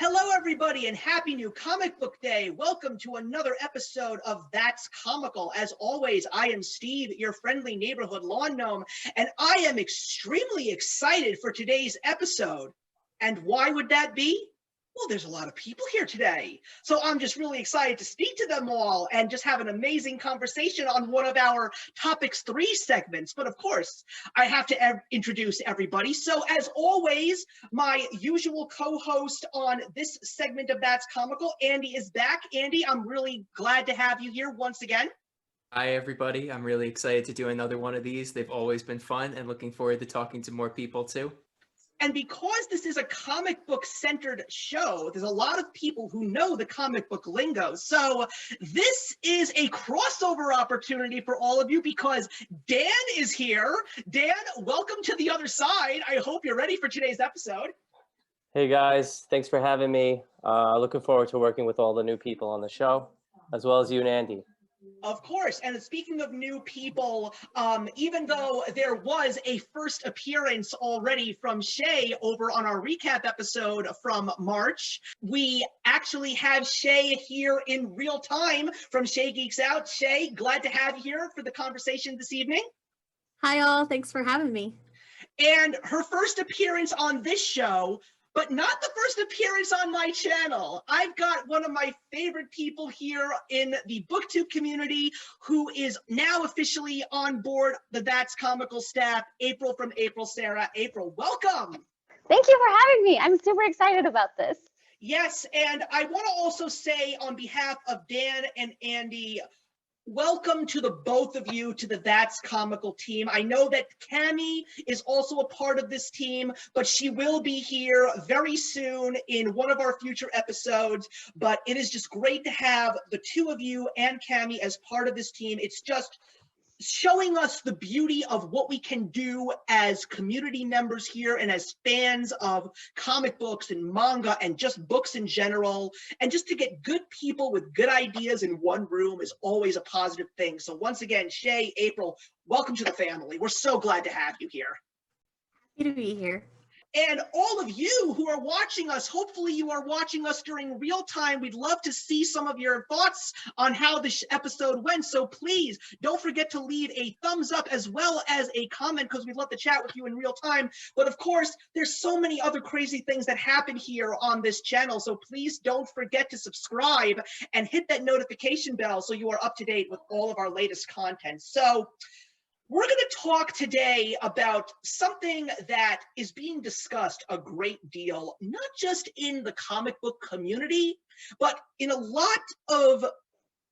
Hello, everybody, and happy new comic book day. Welcome to another episode of That's Comical. As always, I am Steve, your friendly neighborhood lawn gnome, and I am extremely excited for today's episode. And why would that be? Well, there's a lot of people here today, so I'm just really excited to speak to them all and just have an amazing conversation on one of our Topics 3 segments. But of course, I have to introduce everybody. So as always, my usual co-host on this segment of That's Comical, Andy, is back. Andy, I'm really glad to have you here once again. Hi, everybody. I'm really excited to do another one of these. They've always been fun and looking forward to talking to more people too. And because this is a comic book centered show, there's a lot of people who know the comic book lingo. So this is a crossover opportunity for all of you because Dan is here. Dan, welcome to the other side. I hope you're ready for today's episode. Hey guys, thanks for having me. Looking forward to working with all the new people on the show, as well as you and Andy. Of course, and speaking of new people, even though there was a first appearance already from Shae over on our recap episode from March, we actually have Shae here in real time from Shae Geeks Out. Shae, glad to have you here for the conversation this evening. Hi all, thanks for having me. And her first appearance on this show, but not the first appearance on my channel. I've got one of my favorite people here in the BookTube community who is now officially on board the That's Comical staff, April from April Sarah. April, welcome. Thank you for having me. I'm super excited about this. Yes, and I want to also say on behalf of Dan and Andy, welcome to the both of you to the That's Comical team. I know that Cammie is also a part of this team, but she will be here very soon in one of our future episodes. But it is just great to have the two of you and Cammie as part of this team. It's just showing us the beauty of what we can do as community members here and as fans of comic books and manga and just books in general. And just to get good people with good ideas in one room is always a positive thing. So once again, Shae, April, welcome to the family. We're so glad to have you here. Happy to be here. And all of you who are watching us, hopefully you are watching us during real time. We'd love to see some of your thoughts on how this episode went. So please don't forget to leave a thumbs up as well as a comment because we'd love to chat with you in real time. But of course, there's so many other crazy things that happen here on this channel. So please don't forget to subscribe and hit that notification bell so you are up to date with all of our latest content. So we're going to talk today about something that is being discussed a great deal, not just in the comic book community, but in a lot of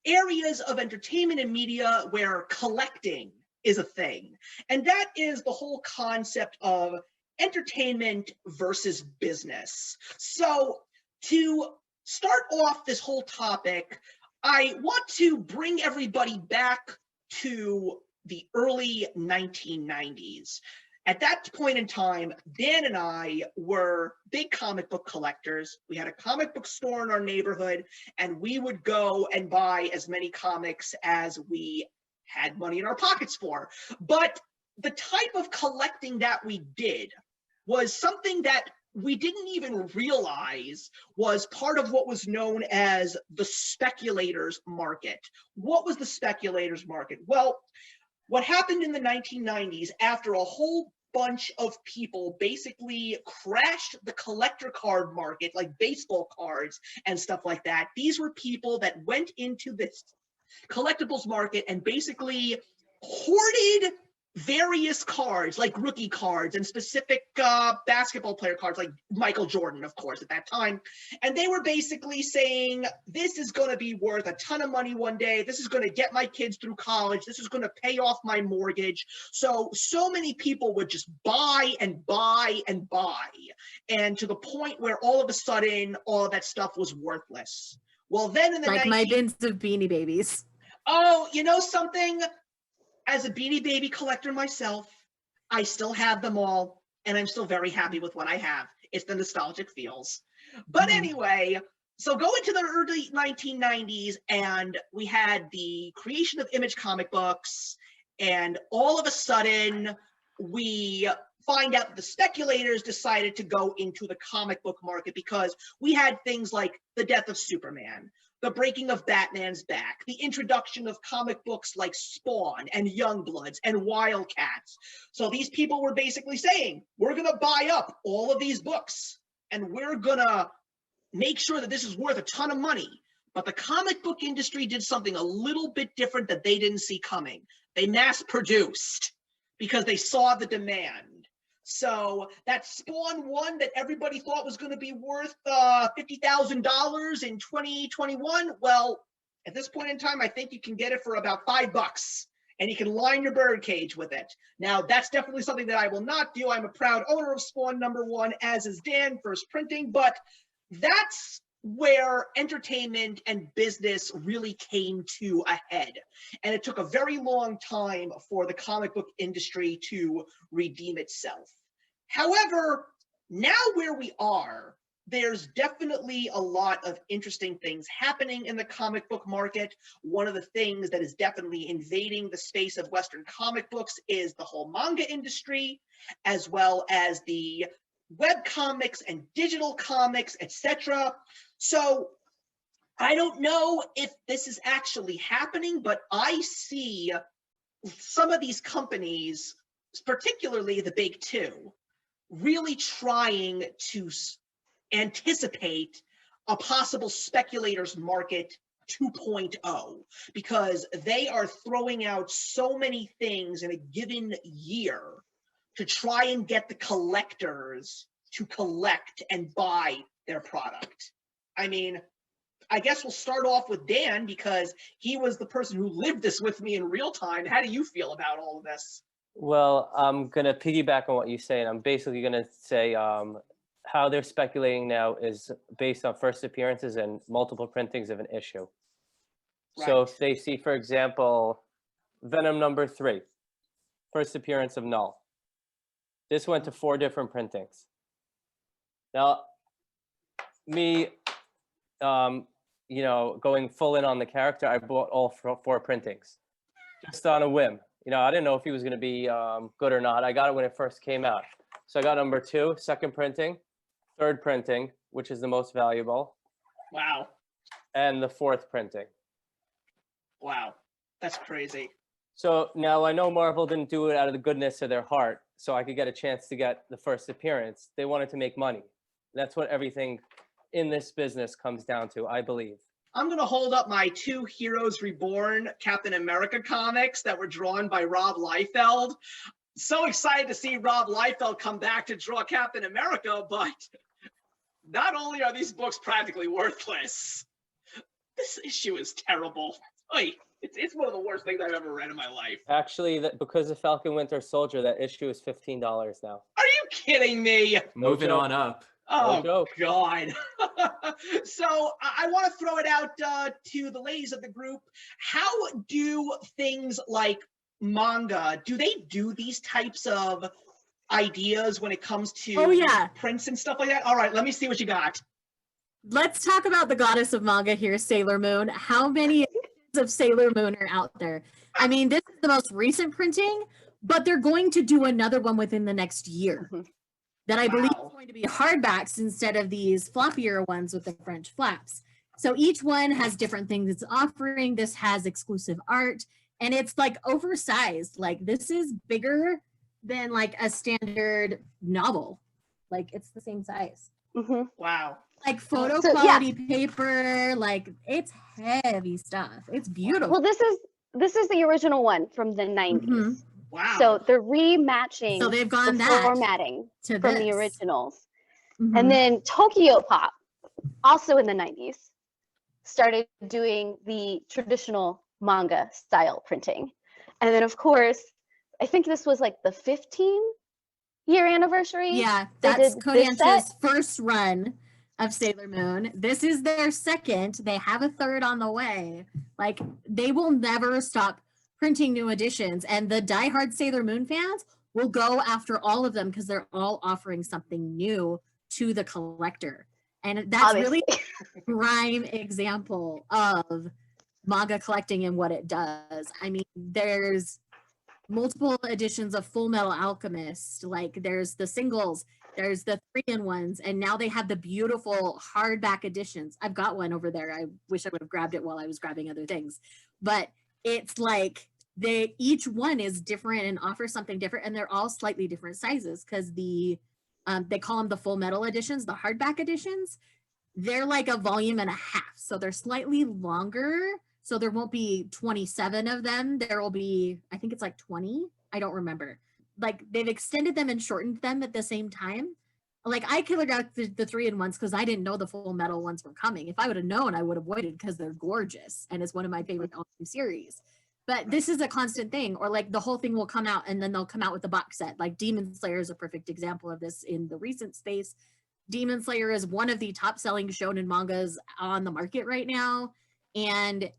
areas of entertainment and media where collecting is a thing. And that is the whole concept of entertainment versus business. So to start off this whole topic, I want to bring everybody back to the early 1990s. At that point in time, Dan and I were big comic book collectors. We had a comic book store in our neighborhood, and we would go and buy as many comics as we had money in our pockets for. But the type of collecting that we did was something that we didn't even realize was part of what was known as the speculators market. What was the speculators market? Well, what happened in the 1990s after a whole bunch of people basically crashed the collector card market, like baseball cards and stuff like that, these were people that went into this collectibles market and basically hoarded various cards, like rookie cards and specific basketball player cards, like Michael Jordan, of course, at that time. And they were basically saying, this is going to be worth a ton of money one day. This is going to get my kids through college. This is going to pay off my mortgage. So many people would just buy and buy and buy. And to the point where all of a sudden, all of that stuff was worthless. Well, then in the like my bins of Beanie Babies. Oh, you know something? As a Beanie Baby collector myself, I still have them all, and I'm still very happy with what I have. It's the nostalgic feels. But anyway, so go into the early 1990s, and we had the creation of Image comic books, and all of a sudden, we find out that the speculators decided to go into the comic book market because we had things like the death of Superman, the breaking of Batman's back, the introduction of comic books like Spawn and Youngbloods and Wildcats. So these people were basically saying, we're going to buy up all of these books and we're going to make sure that this is worth a ton of money. But the comic book industry did something a little bit different that they didn't see coming. They mass produced because they saw the demand. So that Spawn 1 that everybody thought was going to be worth $50,000 in 2021, well, at this point in time, I think you can get it for about $5, and you can line your birdcage with it. Now, that's definitely something that I will not do. I'm a proud owner of Spawn #1, as is Dan, first printing, but that's where entertainment and business really came to a head. And it took a very long time for the comic book industry to redeem itself. However, now where we are, there's definitely a lot of interesting things happening in the comic book market. One of the things that is definitely invading the space of Western comic books is the whole manga industry, as well as the web comics and digital comics, etc. So I don't know if this is actually happening, but I see some of these companies, particularly the big two, really trying to anticipate a possible speculators market 2.0, because they are throwing out so many things in a given year to try and get the collectors to collect and buy their product. I mean, I guess we'll start off with Dan because he was the person who lived this with me in real time. How do you feel about all of this? Well, I'm going to piggyback on what you say, and I'm basically going to say how they're speculating now is based on first appearances and multiple printings of an issue. Right. So if they see, for example, Venom #3, first appearance of Null. This went to 4 different printings. Now, me, you know, going full in on the character, I bought all 4 printings just on a whim. You know, I didn't know if he was going to be good or not. I got it when it first came out. So I got #2, second printing, third printing, which is the most valuable. Wow. And the 4th printing. Wow. That's crazy. So now I know Marvel didn't do it out of the goodness of their heart, so I could get a chance to get the first appearance. They wanted to make money. That's what everything in this business comes down to, I believe. I'm going to hold up my 2 Heroes Reborn Captain America comics that were drawn by Rob Liefeld. So excited to see Rob Liefeld come back to draw Captain America, but not only are these books practically worthless, this issue is terrible. Oy, it's one of the worst things I've ever read in my life. Actually, because of Falcon Winter Soldier, that issue is $15 now. Are you kidding me? Moving joke. on up. Oh, joke. God. So I want to throw it out to the ladies of the group. How do things like manga, do they do these types of ideas when it comes to prints and stuff like that? All right, let me see what you got. Let's talk about the goddess of manga here, Sailor Moon. How many editions of Sailor Moon are out there? I mean, this is the most recent printing, but they're going to do another one within the next year. That I believe is going to be hardbacks instead of these floppier ones with the French flaps. So each one has different things it's offering. This has exclusive art, and it's like oversized. Like this is bigger than like a standard novel. Like it's the same size. Wow. Like photo quality paper, like it's heavy stuff. It's beautiful. Well, this is the original one from the 90s. Wow. So they're rematching So they've gone the that formatting to from this. the originals. And then Tokyo Pop, also in the 90s, started doing the traditional manga style printing. And then, of course, I think this was like the 15-year anniversary. Yeah, They that's did this Kodansha's set. first run of Sailor Moon. This is their second. They have a third on the way. Like, they will never stop printing new editions. And the diehard Sailor Moon fans will go after all of them because they're all offering something new to the collector. And that's really a prime example of manga collecting and what it does. I mean, there's multiple editions of Full Metal Alchemist. Like there's the singles, there's the 3-in-1s, and now they have the beautiful hardback editions. I've got one over there. I wish I would have grabbed it while I was grabbing other things. But it's like each one is different and offers something different, and they're all slightly different sizes because they call them the Full Metal editions, the hardback editions. They're like a volume and a half, so they're slightly longer. So there won't be 27 of them. There will be, I think it's like 20. I don't remember. Like they've extended them and shortened them at the same time. Like I cleared out the 3-in-1s because I didn't know the Full Metal ones were coming. If I would have known, I would have waited because they're gorgeous and it's one of my favorite series. But this is a constant thing, or like the whole thing will come out and then they'll come out with a box set. Like Demon Slayer is a perfect example of this in the recent space. Demon Slayer is one of the top selling shonen mangas on the market right now. And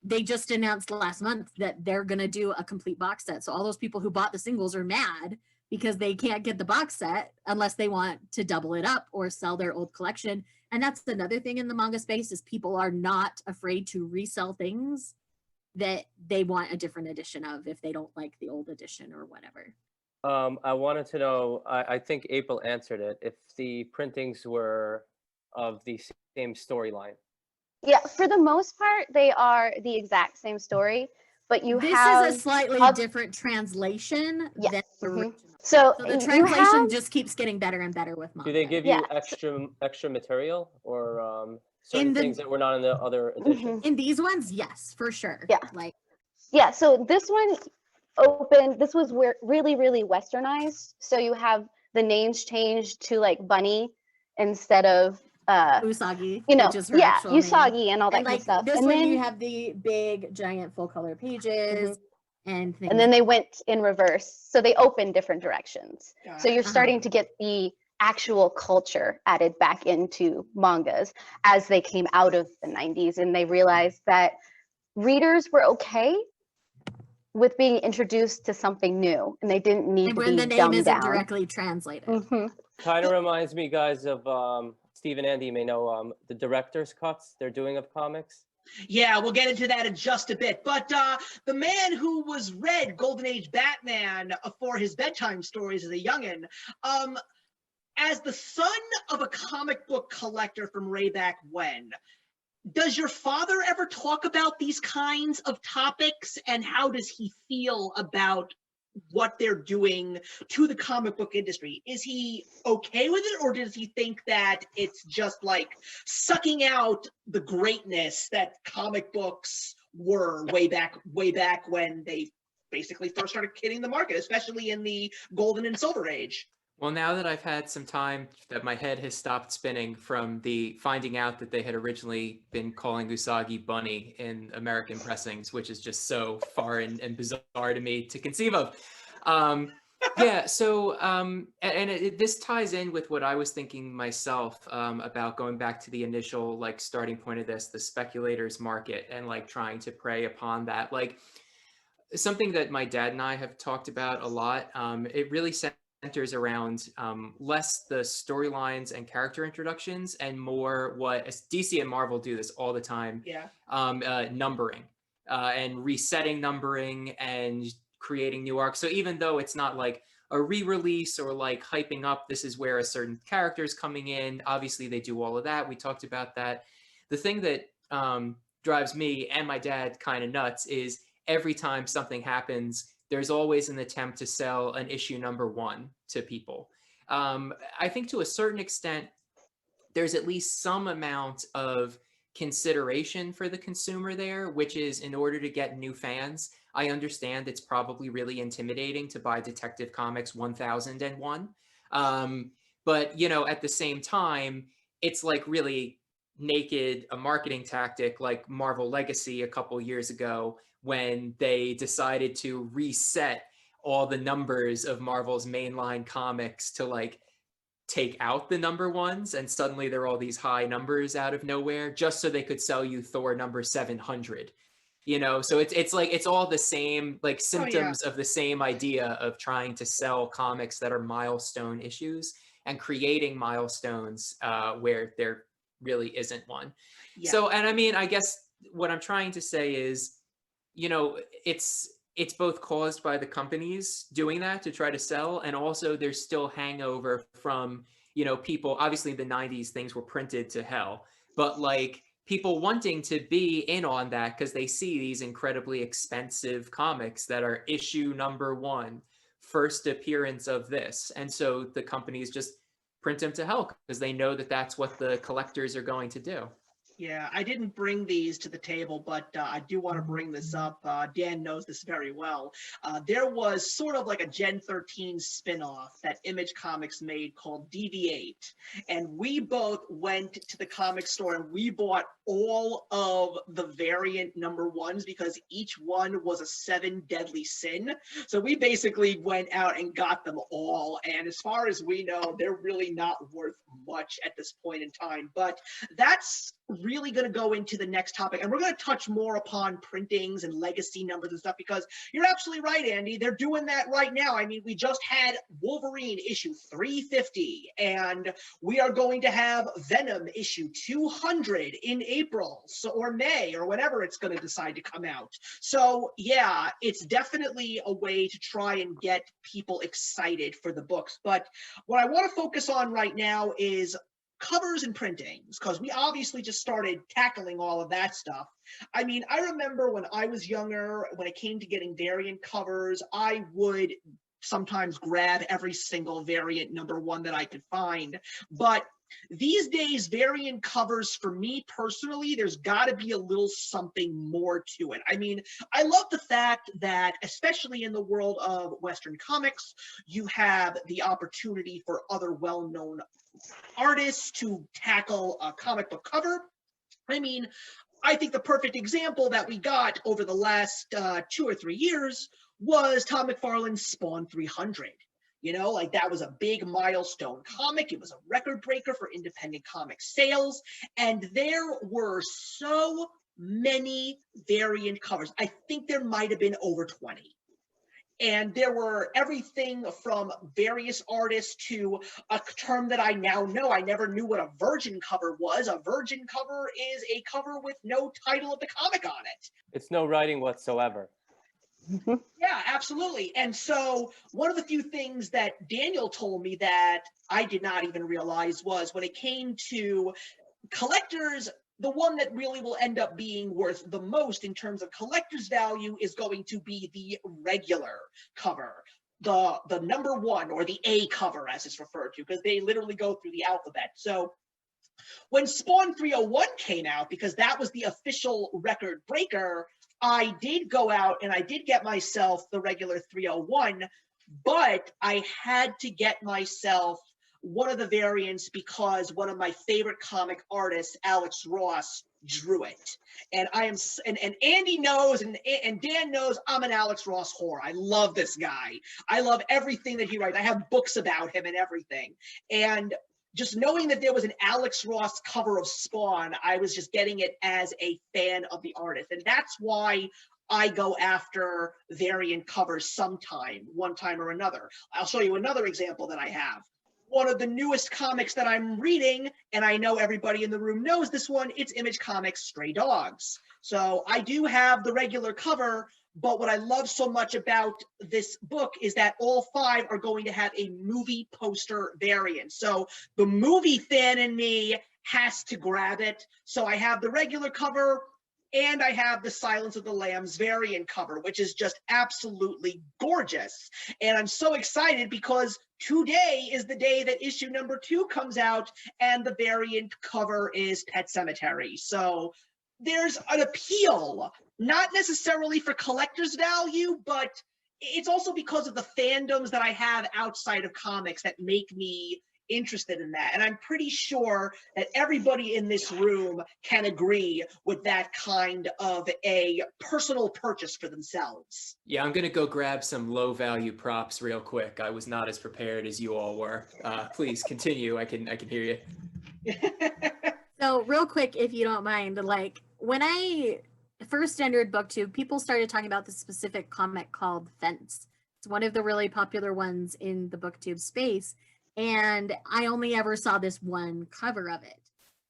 they just announced last month that they're going to do a complete box set. So all those people who bought the singles are mad because they can't get the box set unless they want to double it up or sell their old collection. And that's another thing in the manga space is people are not afraid to resell things that they want a different edition of if they don't like the old edition or whatever. I wanted to know, I think April answered it, if the printings were of the same storyline. Yeah, for the most part, they are the exact same story, but This is a slightly different translation than the original. So the translation just keeps getting better and better with manga. Do they give you extra material or certain things that were not in the other editions? In these ones, yes, for sure. Yeah. So this one opened, this was really, really westernized. So you have the names changed to like Bunny instead of Usagi, Usagi name. And all that and kind of stuff. This and one then you have the big giant full color pages and things. And then they went in reverse. So they opened different directions. So you're starting to get the actual culture added back into mangas as they came out of the 90s and they realized that readers were okay with being introduced to something new and they didn't need to be the name dumbed isn't down. directly translated. Kind of reminds me, guys, of Steve and Andy may know the director's cuts they're doing of comics. Yeah, we'll get into that in just a bit. But the man who was read Golden Age Batman for his bedtime stories as a youngin', as the son of a comic book collector from way back when, does your father ever talk about these kinds of topics, and how does he feel about what they're doing to the comic book industry? Is he okay with it, or does he think that it's just like sucking out the greatness that comic books were way back when they basically first started hitting the market, especially in the golden and silver age? Well, now that I've had some time, that my head has stopped spinning from the finding out that they had originally been calling Usagi Bunny in American pressings, which is just so foreign and bizarre to me to conceive of. This ties in with what I was thinking myself about going back to the initial starting point of this, the speculators market, and trying to prey upon that. Something that my dad and I have talked about a lot. It really centers around less the storylines and character introductions and more what DC and Marvel do this all the time. Numbering and resetting numbering and creating new arcs. So even though it's not like a re-release or hyping up, this is where a certain character is coming in, obviously they do all of that. We talked about that. The thing that drives me and my dad kind of nuts is every time something happens, there's always an attempt to sell an issue #1 to people. I think to a certain extent, there's at least some amount of consideration for the consumer there, which is in order to get new fans. I understand it's probably really intimidating to buy Detective Comics 1001. But, at the same time, it's really naked a marketing tactic like Marvel Legacy a couple years ago, when they decided to reset all the numbers of Marvel's mainline comics to take out the #1s, and suddenly there are all these high numbers out of nowhere just so they could sell you Thor number 700. So it's all the same symptoms of the same idea of trying to sell comics that are milestone issues and creating milestones where there really isn't one. So, and I mean, I guess what I'm trying to say is, it's it's both caused by the companies doing that to try to sell, and also there's still hangover from, you know, people, obviously in the 90s things were printed to hell, but like people wanting to be in on that because they see these incredibly expensive comics that are issue number 1, first appearance of this, and so the companies just print them to hell because they know that that's what the collectors are going to do. Yeah, I didn't bring these to the table, but I do want to bring this up. Dan knows this very well. There was sort of like a Gen 13 spin-off that Image Comics made called DV8. And we both went to the comic store and we bought all of the variant number 1s because each one was a 7 deadly sin. So we basically went out and got them all. And as far as we know, they're really not worth much at this point in time. But that's really going to go into the next topic, and we're going to touch more upon printings and legacy numbers and stuff, because you're absolutely right, Andy. They're doing that right now. I mean, we just had Wolverine issue 350, and we are going to have Venom issue 200 in April, or May, or whenever it's going to decide to come out. So yeah, it's definitely a way to try and get people excited for the books. But what I want to focus on right now is covers and printings, because we obviously just started tackling all of that stuff. I mean, I remember when I was younger, when it came to getting variant covers, I would sometimes grab every single variant number 1 that I could find. But these days, variant covers, for me personally, there's got to be a little something more to it. I mean, I love the fact that, especially in the world of Western comics, you have the opportunity for other well-known artists to tackle a comic book cover. I mean, I think the perfect example that we got over the last 2 or 3 years was Todd McFarlane's Spawn 300. You know, like that was a big milestone comic. It was a record breaker for independent comic sales. And there were so many variant covers. I think there might have been over 20. And there were everything from various artists to a term that I now know. I never knew what a virgin cover was. A virgin cover is a cover with no title of the comic on it. It's no writing whatsoever. Yeah, absolutely. And so one of the few things that Daniel told me that I did not even realize was when it came to collectors, the one that really will end up being worth the most in terms of collector's value is going to be the regular cover, the number 1, or the A cover as it's referred to, because they literally go through the alphabet. So when Spawn 301 came out, because that was the official record breaker, I did go out and I did get myself the regular 301, but I had to get myself one of the variants because one of my favorite comic artists, Alex Ross, drew it. And I am, and Andy knows, and Dan knows, I'm an Alex Ross whore. I love this guy. I love everything that he writes. I have books about him and everything. And just knowing that there was an Alex Ross cover of Spawn, I was just getting it as a fan of the artist. And that's why I go after variant covers one time or another. I'll show you another example that I have. One of the newest comics that I'm reading, and I know everybody in the room knows this one, it's Image Comics Stray Dogs. So I do have the regular cover, but what I love so much about this book is that all 5 are going to have a movie poster variant. So the movie fan in me has to grab it. So I have the regular cover, and I have the Silence of the Lambs variant cover, which is just absolutely gorgeous. And I'm so excited because today is the day that issue number 2 comes out, and the variant cover is Pet Sematary. So there's an appeal, not necessarily for collector's value, but it's also because of the fandoms that I have outside of comics that make me interested in that. And I'm pretty sure that everybody in this room can agree with that kind of a personal purchase for themselves. Yeah, I'm gonna go grab some low value props real quick. I was not as prepared as you all were. Please continue. I can hear you. So real quick, if you don't mind, like when I first entered BookTube, people started talking about this specific comic called Fence. It's one of the really popular ones in the BookTube space. And I only ever saw this one cover of it.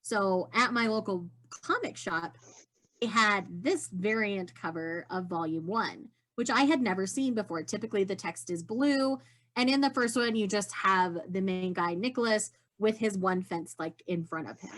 So at my local comic shop, they had this variant cover of volume 1, which I had never seen before. Typically the text is blue, and in the first one you just have the main guy Nicholas with his one fence like in front of him.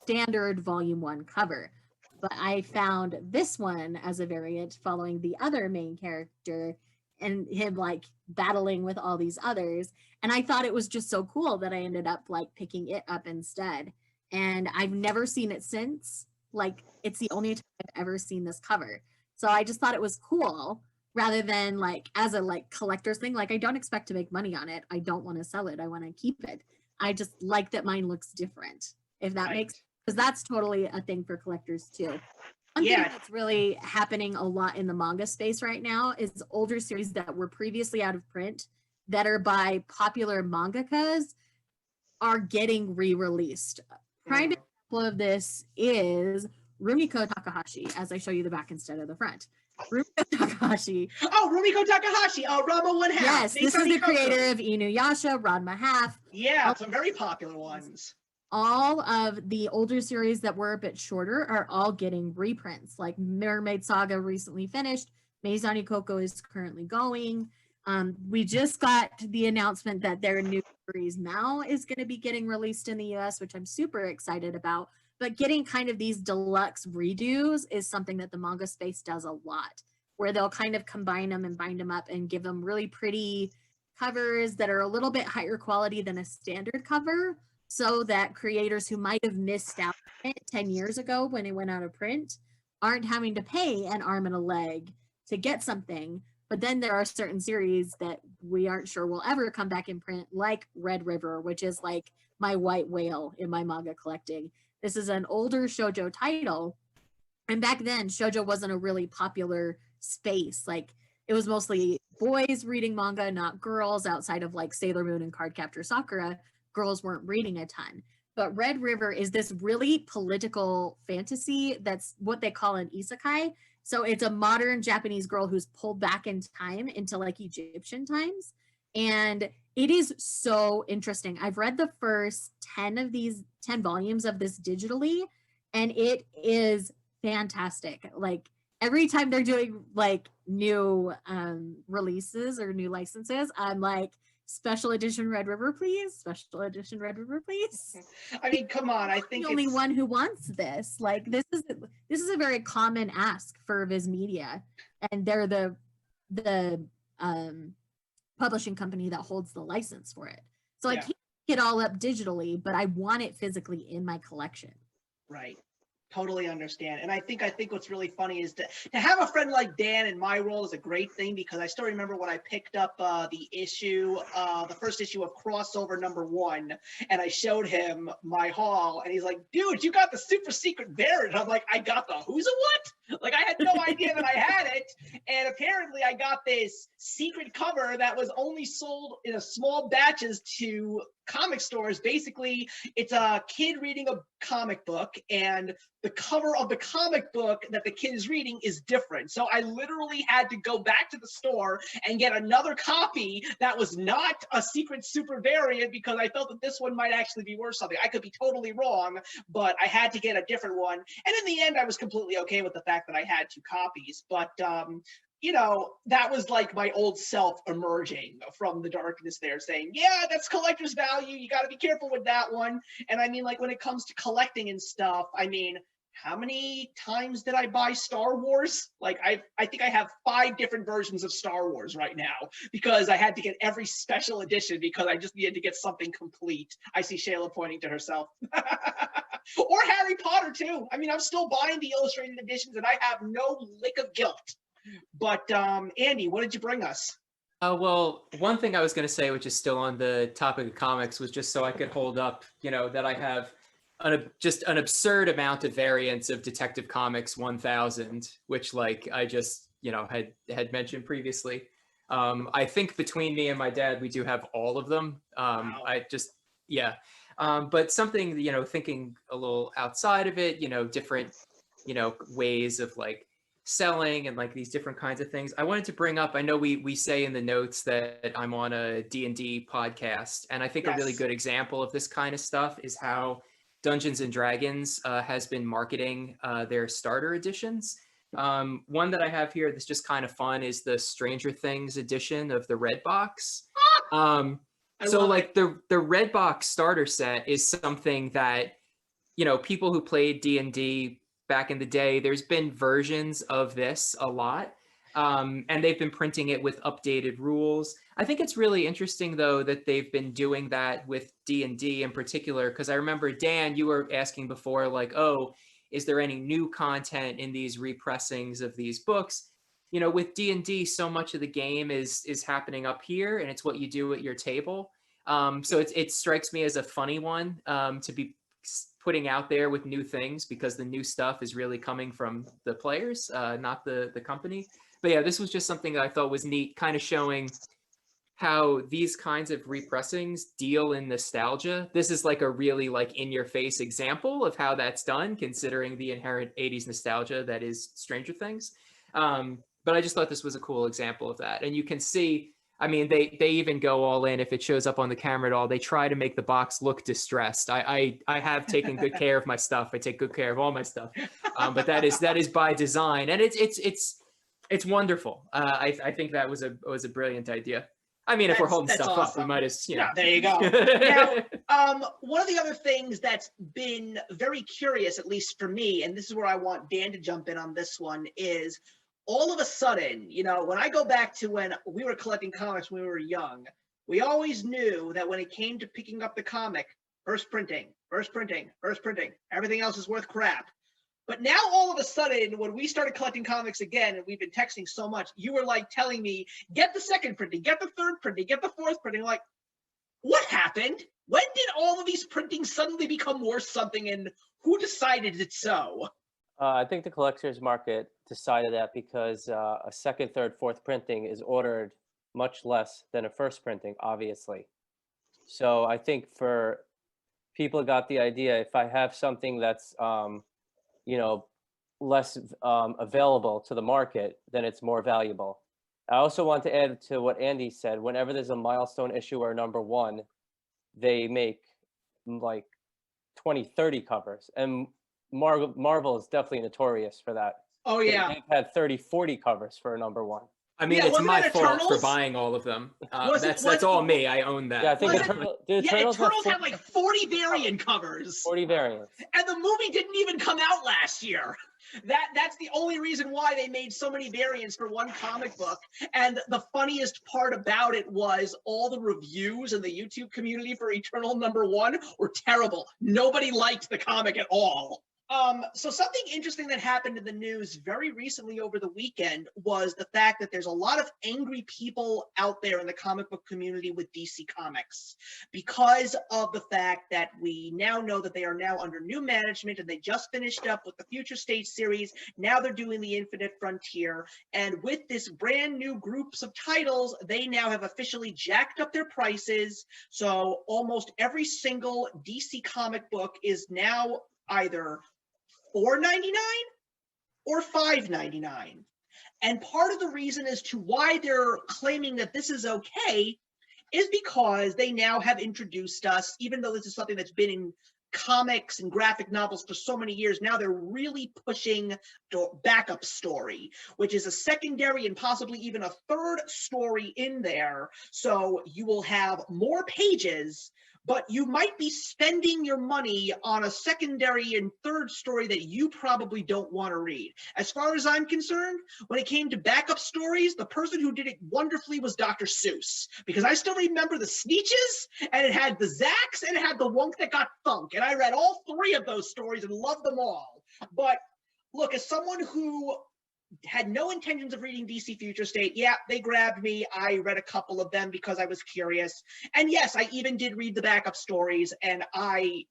Standard volume 1 cover. But I found this one as a variant following the other main character and him like battling with all these others. And I thought it was just so cool that I ended up like picking it up instead. And I've never seen it since. Like, it's the only time I've ever seen this cover. So I just thought it was cool rather than like as a like collector's thing. Like, I don't expect to make money on it. I don't want to sell it. I want to keep it. I just like that mine looks different, if that makes, because that's totally a thing for collectors too. One thing that's really happening a lot in the manga space right now is older series that were previously out of print that are by popular mangakas are getting re-released. Prime example of this is Rumiko Takahashi, as I show you the back instead of the front. Rumiko Takahashi. Oh, Rumiko Takahashi. Oh, Ranma 1/2. Yes, this is the creator of Inuyasha, Ranma Half. Yeah, some very popular ones. All of the older series that were a bit shorter are all getting reprints. Like Mermaid Saga recently finished. Meizani Koko is currently going. We just got the announcement that their new series Mao is going to be getting released in the US, which I'm super excited about. But getting kind of these deluxe redos is something that the manga space does a lot, where they'll kind of combine them and bind them up and give them really pretty covers that are a little bit higher quality than a standard cover, so that creators who might have missed out on it 10 years ago when it went out of print aren't having to pay an arm and a leg to get something. But then there are certain series that we aren't sure will ever come back in print, like Red River, which is like my white whale in my manga collecting. This is an older shoujo title. And back then, shoujo wasn't a really popular space. Like, it was mostly boys reading manga, not girls, outside of like Sailor Moon and Cardcaptor Sakura. Girls weren't reading a ton. But Red River is this really political fantasy that's what they call an isekai. So it's a modern Japanese girl who's pulled back in time into like Egyptian times. And it is so interesting. I've read the first 10 volumes of this digitally, and it is fantastic. Like, every time they're doing like new releases or new licenses, I'm like, special edition Red River, please. Special edition Red River, please. I mean, come on. I think the only one who wants this. Like, this is a very common ask for Viz Media, and they're the publishing company that holds the license for it. So I can't pick it all up digitally, but I want it physically in my collection. Right. Totally understand. And I think what's really funny is to have a friend like Dan in my role is a great thing, because I still remember when I picked up the first issue of Crossover #1, and I showed him my haul, and he's like, dude, you got the super secret variant. I'm like, I got the who's a what? Like, I had no idea that I had it. And apparently I got this secret cover that was only sold in a small batches to comic stores. Basically, it's a kid reading a comic book, and the cover of the comic book that the kid is reading is different. So I literally had to go back to the store and get another copy that was not a secret super variant, because I felt that this one might actually be worth something. I could be totally wrong, but I had to get a different one. And in the end, I was completely okay with the fact that I had 2 copies. But you know, that was like my old self emerging from the darkness there, saying, yeah, that's collector's value. You got to be careful with that one. And I mean, like, when it comes to collecting and stuff, I mean, how many times did I buy Star Wars? Like, I think I have 5 different versions of Star Wars right now, because I had to get every special edition because I just needed to get something complete. I see Shayla pointing to herself. Or Harry Potter too. I mean, I'm still buying the illustrated editions, and I have no lick of guilt. But Andy, what did you bring us? Well, one thing I was going to say, which is still on the topic of comics, was just so I could hold up, you know, that I have just an absurd amount of variants of Detective Comics 1000, which, like, I just, you know, had mentioned previously. I think between me and my dad, we do have all of them. Wow. But something, you know, thinking a little outside of it, you know, different, you know, ways of like selling and like these different kinds of things. I wanted to bring up, I know we say in the notes that I'm on a D&D podcast, and I think a really good example of this kind of stuff is how Dungeons and Dragons has been marketing their starter editions. One that I have here that's just kind of fun is the Stranger Things edition of the Red Box. So like the Red Box starter set is something that, you know, people who played D&D back in the day, there's been versions of this a lot. And they've been printing it with updated rules. I think it's really interesting, though, that they've been doing that with D&D in particular, because I remember, Dan, you were asking before, like, oh, is there any new content in these repressings of these books? You know, with D&D, so much of the game is happening up here, and it's what you do at your table. So it strikes me as a funny one to be putting out there with new things, because the new stuff is really coming from the players, not the company. But yeah, this was just something that I thought was neat, kind of showing how these kinds of repressings deal in nostalgia. This is like a really like in-your-face example of how that's done, considering the inherent 80s nostalgia that is Stranger Things. But I just thought this was a cool example of that. And you can see, I mean, they even go all in. If it shows up on the camera at all, they try to make the box look distressed. I have taken good care of my stuff. I take good care of all my stuff. But that is by design, and it's wonderful. I think that was a brilliant idea. I mean, if we're holding stuff up, we might as, you know. Yeah, there you go. Now, one of the other things that's been very curious, at least for me, and this is where I want Dan to jump in on this one, is all of a sudden, you know, when I go back to when we were collecting comics when we were young, we always knew that when it came to picking up the comic, first printing, everything else is worth crap. But now all of a sudden, when we started collecting comics again, and we've been texting so much, you were like telling me, get the second printing, get the third printing, get the fourth printing. Like, what happened? When did all of these printings suddenly become worth something, and who decided it so? I think the collector's market decided that because a second, third, fourth printing is ordered much less than a first printing, obviously. So I think for people got the idea, if I have something that's you know, less available to the market, then it's more valuable. I also want to add to what Andy said. Whenever there's a milestone issue or number one, they make like 20, 30 covers. And Marvel is definitely notorious for that. Oh, yeah. They've had 30, 40 covers for a number one. I mean, Yeah, it's my wasn't it fault for Eternals? buying all of them. Was That's all me. I own that. Yeah, I think Was it- the Eternals had like 40 variant covers. 40 variants. And the movie didn't even come out last year. That's the only reason why they made so many variants for one comic book. And the funniest part about it was all the reviews in the YouTube community for Eternal #1 were terrible. Nobody liked the comic at all. So something interesting that happened in the news very recently over the weekend was the fact that there's a lot of angry people out there in the comic book community with DC Comics because of the fact that we now know that they are now under new management, and they just finished up with the Future State series. Now they're doing the Infinite Frontier. And with this brand new groups of titles, they now have officially jacked up their prices. So almost every single DC comic book is now either $4.99 or $5.99. And part of the reason as to why they're claiming that this is okay is because they now have introduced us, even though this is something that's been in comics and graphic novels for so many years, now they're really pushing backup story, which is a secondary and possibly even a third story in there. So you will have more pages, but you might be spending your money on a secondary and third story that you probably don't want to read. As far as I'm concerned, when it came to backup stories, the person who did it wonderfully was Dr. Seuss, because I still remember the Sneetches, and it had the Zacks, and it had the Wunk That Got Thunk, and I read all three of those stories and loved them all. But look, as someone who had no intentions of reading DC Future State, yeah, they grabbed me. I read a couple of them because I was curious. And yes, I even did read the backup stories, and I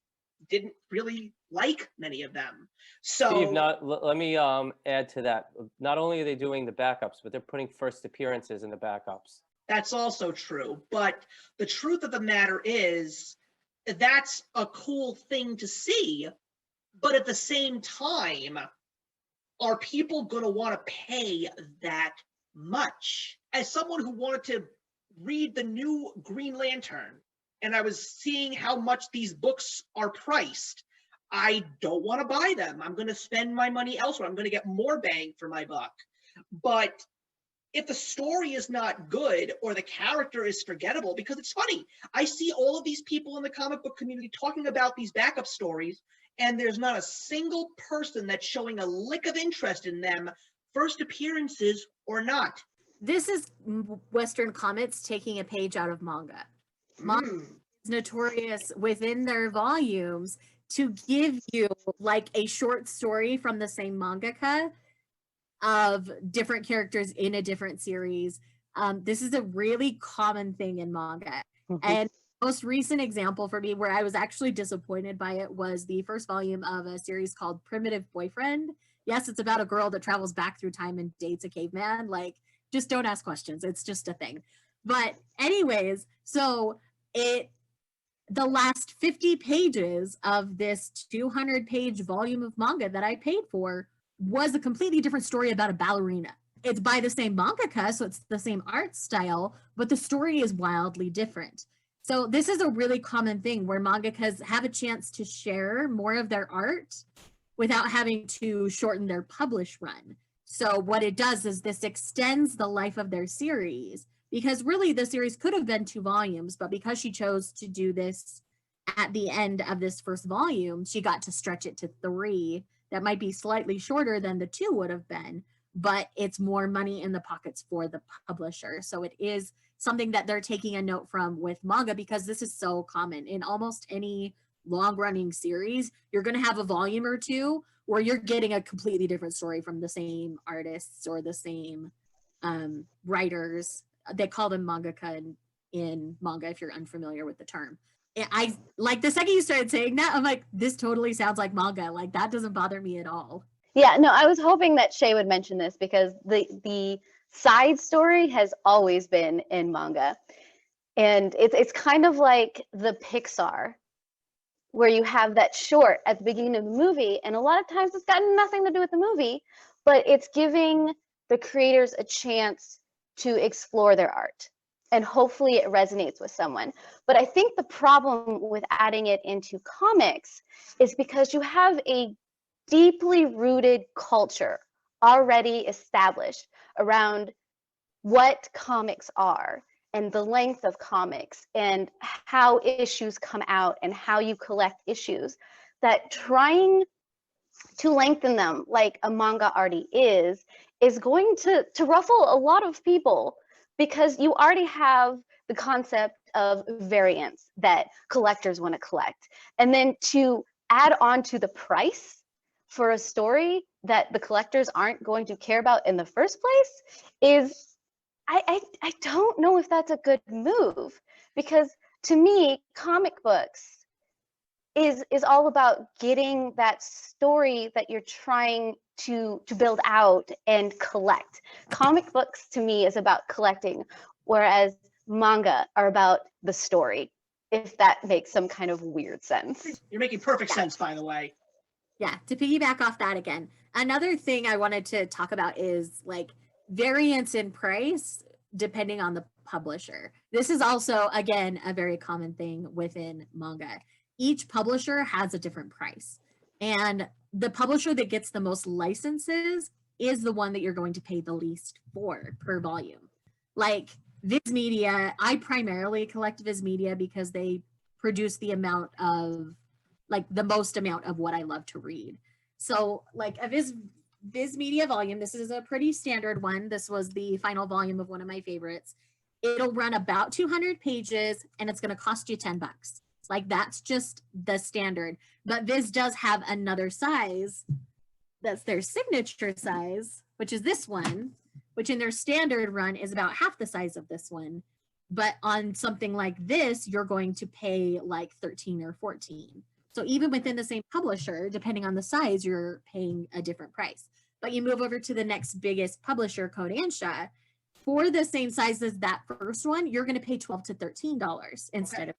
didn't really like many of them. So Steve, let me add to that. Not only are they doing the backups, but they're putting first appearances in the backups. that's also true. But the truth of the matter is, that's a cool thing to see. But at the same time, are people going to want to pay that much? As someone who wanted to read the new Green Lantern, and I was seeing how much these books are priced, I don't want to buy them. I'm going to spend my money elsewhere. I'm going to get more bang for my buck. But if the story is not good or the character is forgettable, because it's funny, I see all of these people in the comic book community talking about these backup stories, and there's not a single person that's showing a lick of interest in them, first appearances or not. This is Western comics taking a page out of manga. Manga is notorious within their volumes to give you like a short story from the same mangaka of different characters in a different series. This is a really common thing in manga. And most recent example for me where I was actually disappointed by it was the first volume of a series called Primitive Boyfriend. Yes, it's about a girl that travels back through time and dates a caveman. Like, just don't ask questions. It's just a thing. But anyways, so the last 50 pages of this 200-page volume of manga that I paid for was a completely different story about a ballerina. It's by the same mangaka, so it's the same art style, but the story is wildly different. So this is a really common thing where mangakas have a chance to share more of their art without having to shorten their publish run. So what it does is this extends the life of their series, because really the series could have been 2 volumes, but because she chose to do this at the end of this first volume, she got to stretch it to 3. That might be slightly shorter than the 2 would have been, but it's more money in the pockets for the publisher. So it is something that they're taking a note from with manga, because this is so common in almost any long-running series. You're going to have a volume or 2 where you're getting a completely different story from the same artists or the same writers. They call them mangaka in manga if you're unfamiliar with the term. I like the second you started saying that, I'm like, this totally sounds like manga. Like, that doesn't bother me at all. Yeah, no, I was hoping that Shae would mention this because the side story has always been in manga. And it's kind of like the Pixar, where you have that short at the beginning of the movie, and a lot of times it's got nothing to do with the movie, but it's giving the creators a chance to explore their art. And hopefully it resonates with someone. But I think the problem with adding it into comics is because you have a deeply rooted culture already established around what comics are and the length of comics and how issues come out and how you collect issues, that trying to lengthen them like a manga already is going to ruffle a lot of people, because you already have the concept of variance that collectors want to collect. And then to add on to the price for a story that the collectors aren't going to care about in the first place is, I don't know if that's a good move, because to me, comic books is all about getting that story that you're trying to build out and collect. Comic books to me is about collecting, whereas manga are about the story, if that makes some kind of weird sense. You're making perfect sense, by the way. Yeah, to piggyback off that again, another thing I wanted to talk about is like variance in price depending on the publisher. This is also, again, a very common thing within manga. Each publisher has a different price, and the publisher that gets the most licenses is the one that you're going to pay the least for per volume. Like Viz Media, I primarily collect Viz Media because they produce the amount of, like, the most amount of what I love to read. So like a Viz Media volume, this is a pretty standard one. This was the final volume of one of my favorites. It'll run about 200 pages and it's going to cost you $10. Like, that's just the standard. But Viz does have another size that's their signature size, which is this one, which in their standard run is about half the size of this one. But on something like this, you're going to pay like 13 or 14. So even within the same publisher, depending on the size, you're paying a different price. But you move over to the next biggest publisher, Kodansha, for the same size as that first one, you're going to pay $12 to $13 instead of.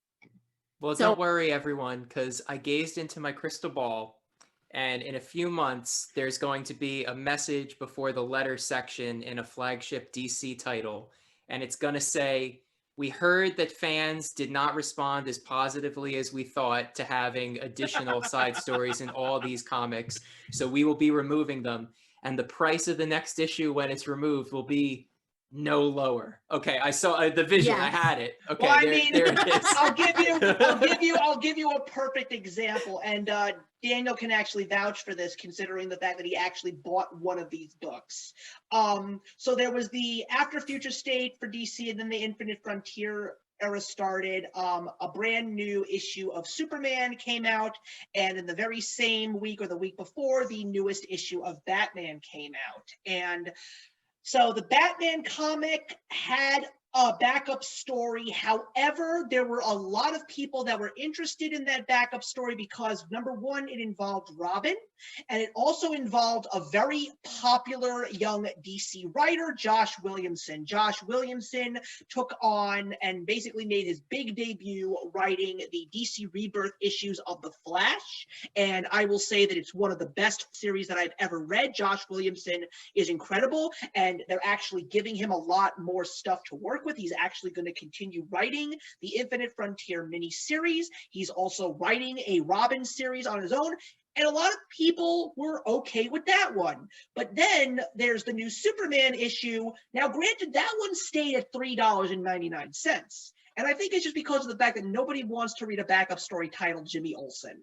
Well, So- don't worry, everyone, because I gazed into my crystal ball, and in a few months, there's going to be a message before the letter section in a flagship DC title, and it's going to say, We heard that fans did not respond as positively as we thought to having additional side stories in all these comics. So we will be removing them. And the price of the next issue when it's removed will be no lower. Okay, I saw the vision. I Yes. had it. Okay, Well, I there, mean, there it is. I'll give you a perfect example. And Daniel can actually vouch for this, considering the fact that he actually bought one of these books. So there was the After Future State for DC, and then the Infinite Frontier era started. A brand new issue of Superman came out, and in the very same week or the week before, the newest issue of Batman came out. And so the Batman comic had a backup story. However, there were a lot of people that were interested in that backup story because, number one, it involved Robin, and it also involved a very popular young DC writer, Josh Williamson. Josh Williamson took on and basically made his big debut writing the DC Rebirth issues of The Flash, and I will say that it's one of the best series that I've ever read. Josh Williamson is incredible, and they're actually giving him a lot more stuff to work with. He's actually going to continue writing the Infinite Frontier miniseries. He's also writing a Robin series on his own, and a lot of people were okay with that one. But then there's the new Superman issue. Now, granted, that one stayed at $3.99, and I think it's just because of the fact that nobody wants to read a backup story titled Jimmy Olsen.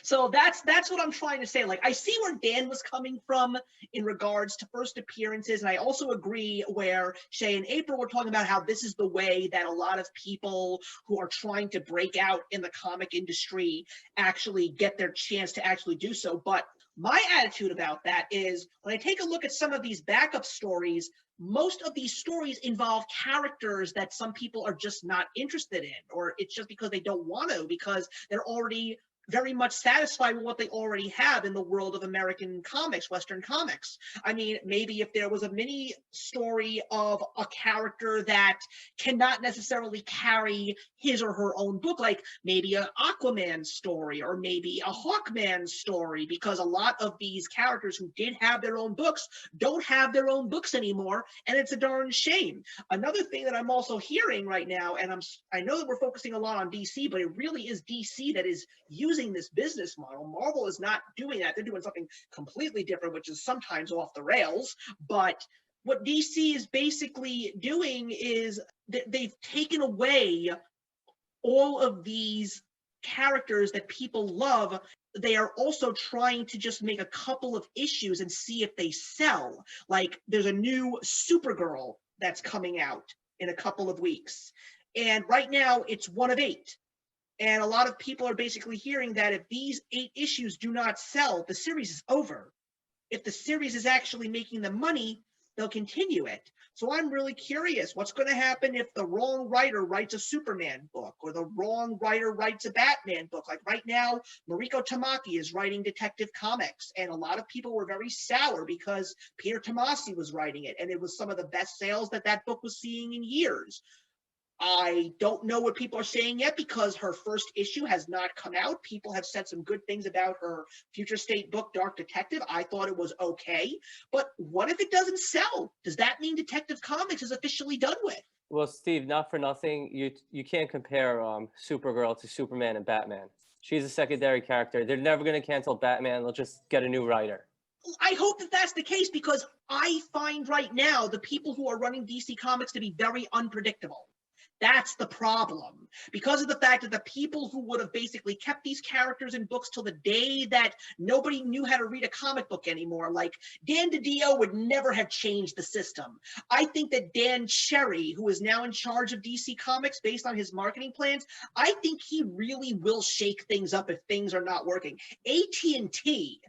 So that's what I'm trying to say. Like, I see where Dan was coming from in regards to first appearances, and I also agree where Shae and April were talking about how this is the way that a lot of people who are trying to break out in the comic industry actually get their chance to actually do so. But my attitude about that is, when I take a look at some of these backup stories, most of these stories involve characters that some people are just not interested in, or it's just because they don't want to, because they're already very much satisfied with what they already have in the world of American comics, Western comics. I mean, maybe if there was a mini story of a character that cannot necessarily carry his or her own book, like maybe an Aquaman story or maybe a Hawkman story, because a lot of these characters who did have their own books don't have their own books anymore, and it's a darn shame. Another thing that I'm also hearing right now, and I know that we're focusing a lot on DC, but it really is DC that is using this business model. Marvel is not doing that. They're doing something completely different, which is sometimes off the rails. But what DC is basically doing is they've taken away all of these characters that people love. They are also trying to just make a couple of issues and see if they sell. Like, there's a new Supergirl that's coming out in a couple of weeks, and right now it's 1 of 8. And a lot of people are basically hearing that if these 8 issues do not sell, the series is over. If the series is actually making the money, they'll continue it. So I'm really curious, what's going to happen if the wrong writer writes a Superman book, or the wrong writer writes a Batman book? Like right now, Mariko Tamaki is writing Detective Comics, and a lot of people were very sour because Peter Tomasi was writing it, and it was some of the best sales that book was seeing in years. I don't know what people are saying yet because her first issue has not come out. People have said some good things about her Future State book, Dark Detective. I thought it was okay. But what if it doesn't sell? Does that mean Detective Comics is officially done with? Well, Steve, not for nothing, you can't compare Supergirl to Superman and Batman. She's a secondary character. They're never going to cancel Batman. They'll just get a new writer. I hope that that's the case, because I find right now the people who are running DC Comics to be very unpredictable. That's the problem, because of the fact that the people who would have basically kept these characters in books till the day that nobody knew how to read a comic book anymore, like Dan DiDio, would never have changed the system. I think that Dan Cherry, who is now in charge of DC Comics based on his marketing plans, I think he really will shake things up if things are not working. AT&T,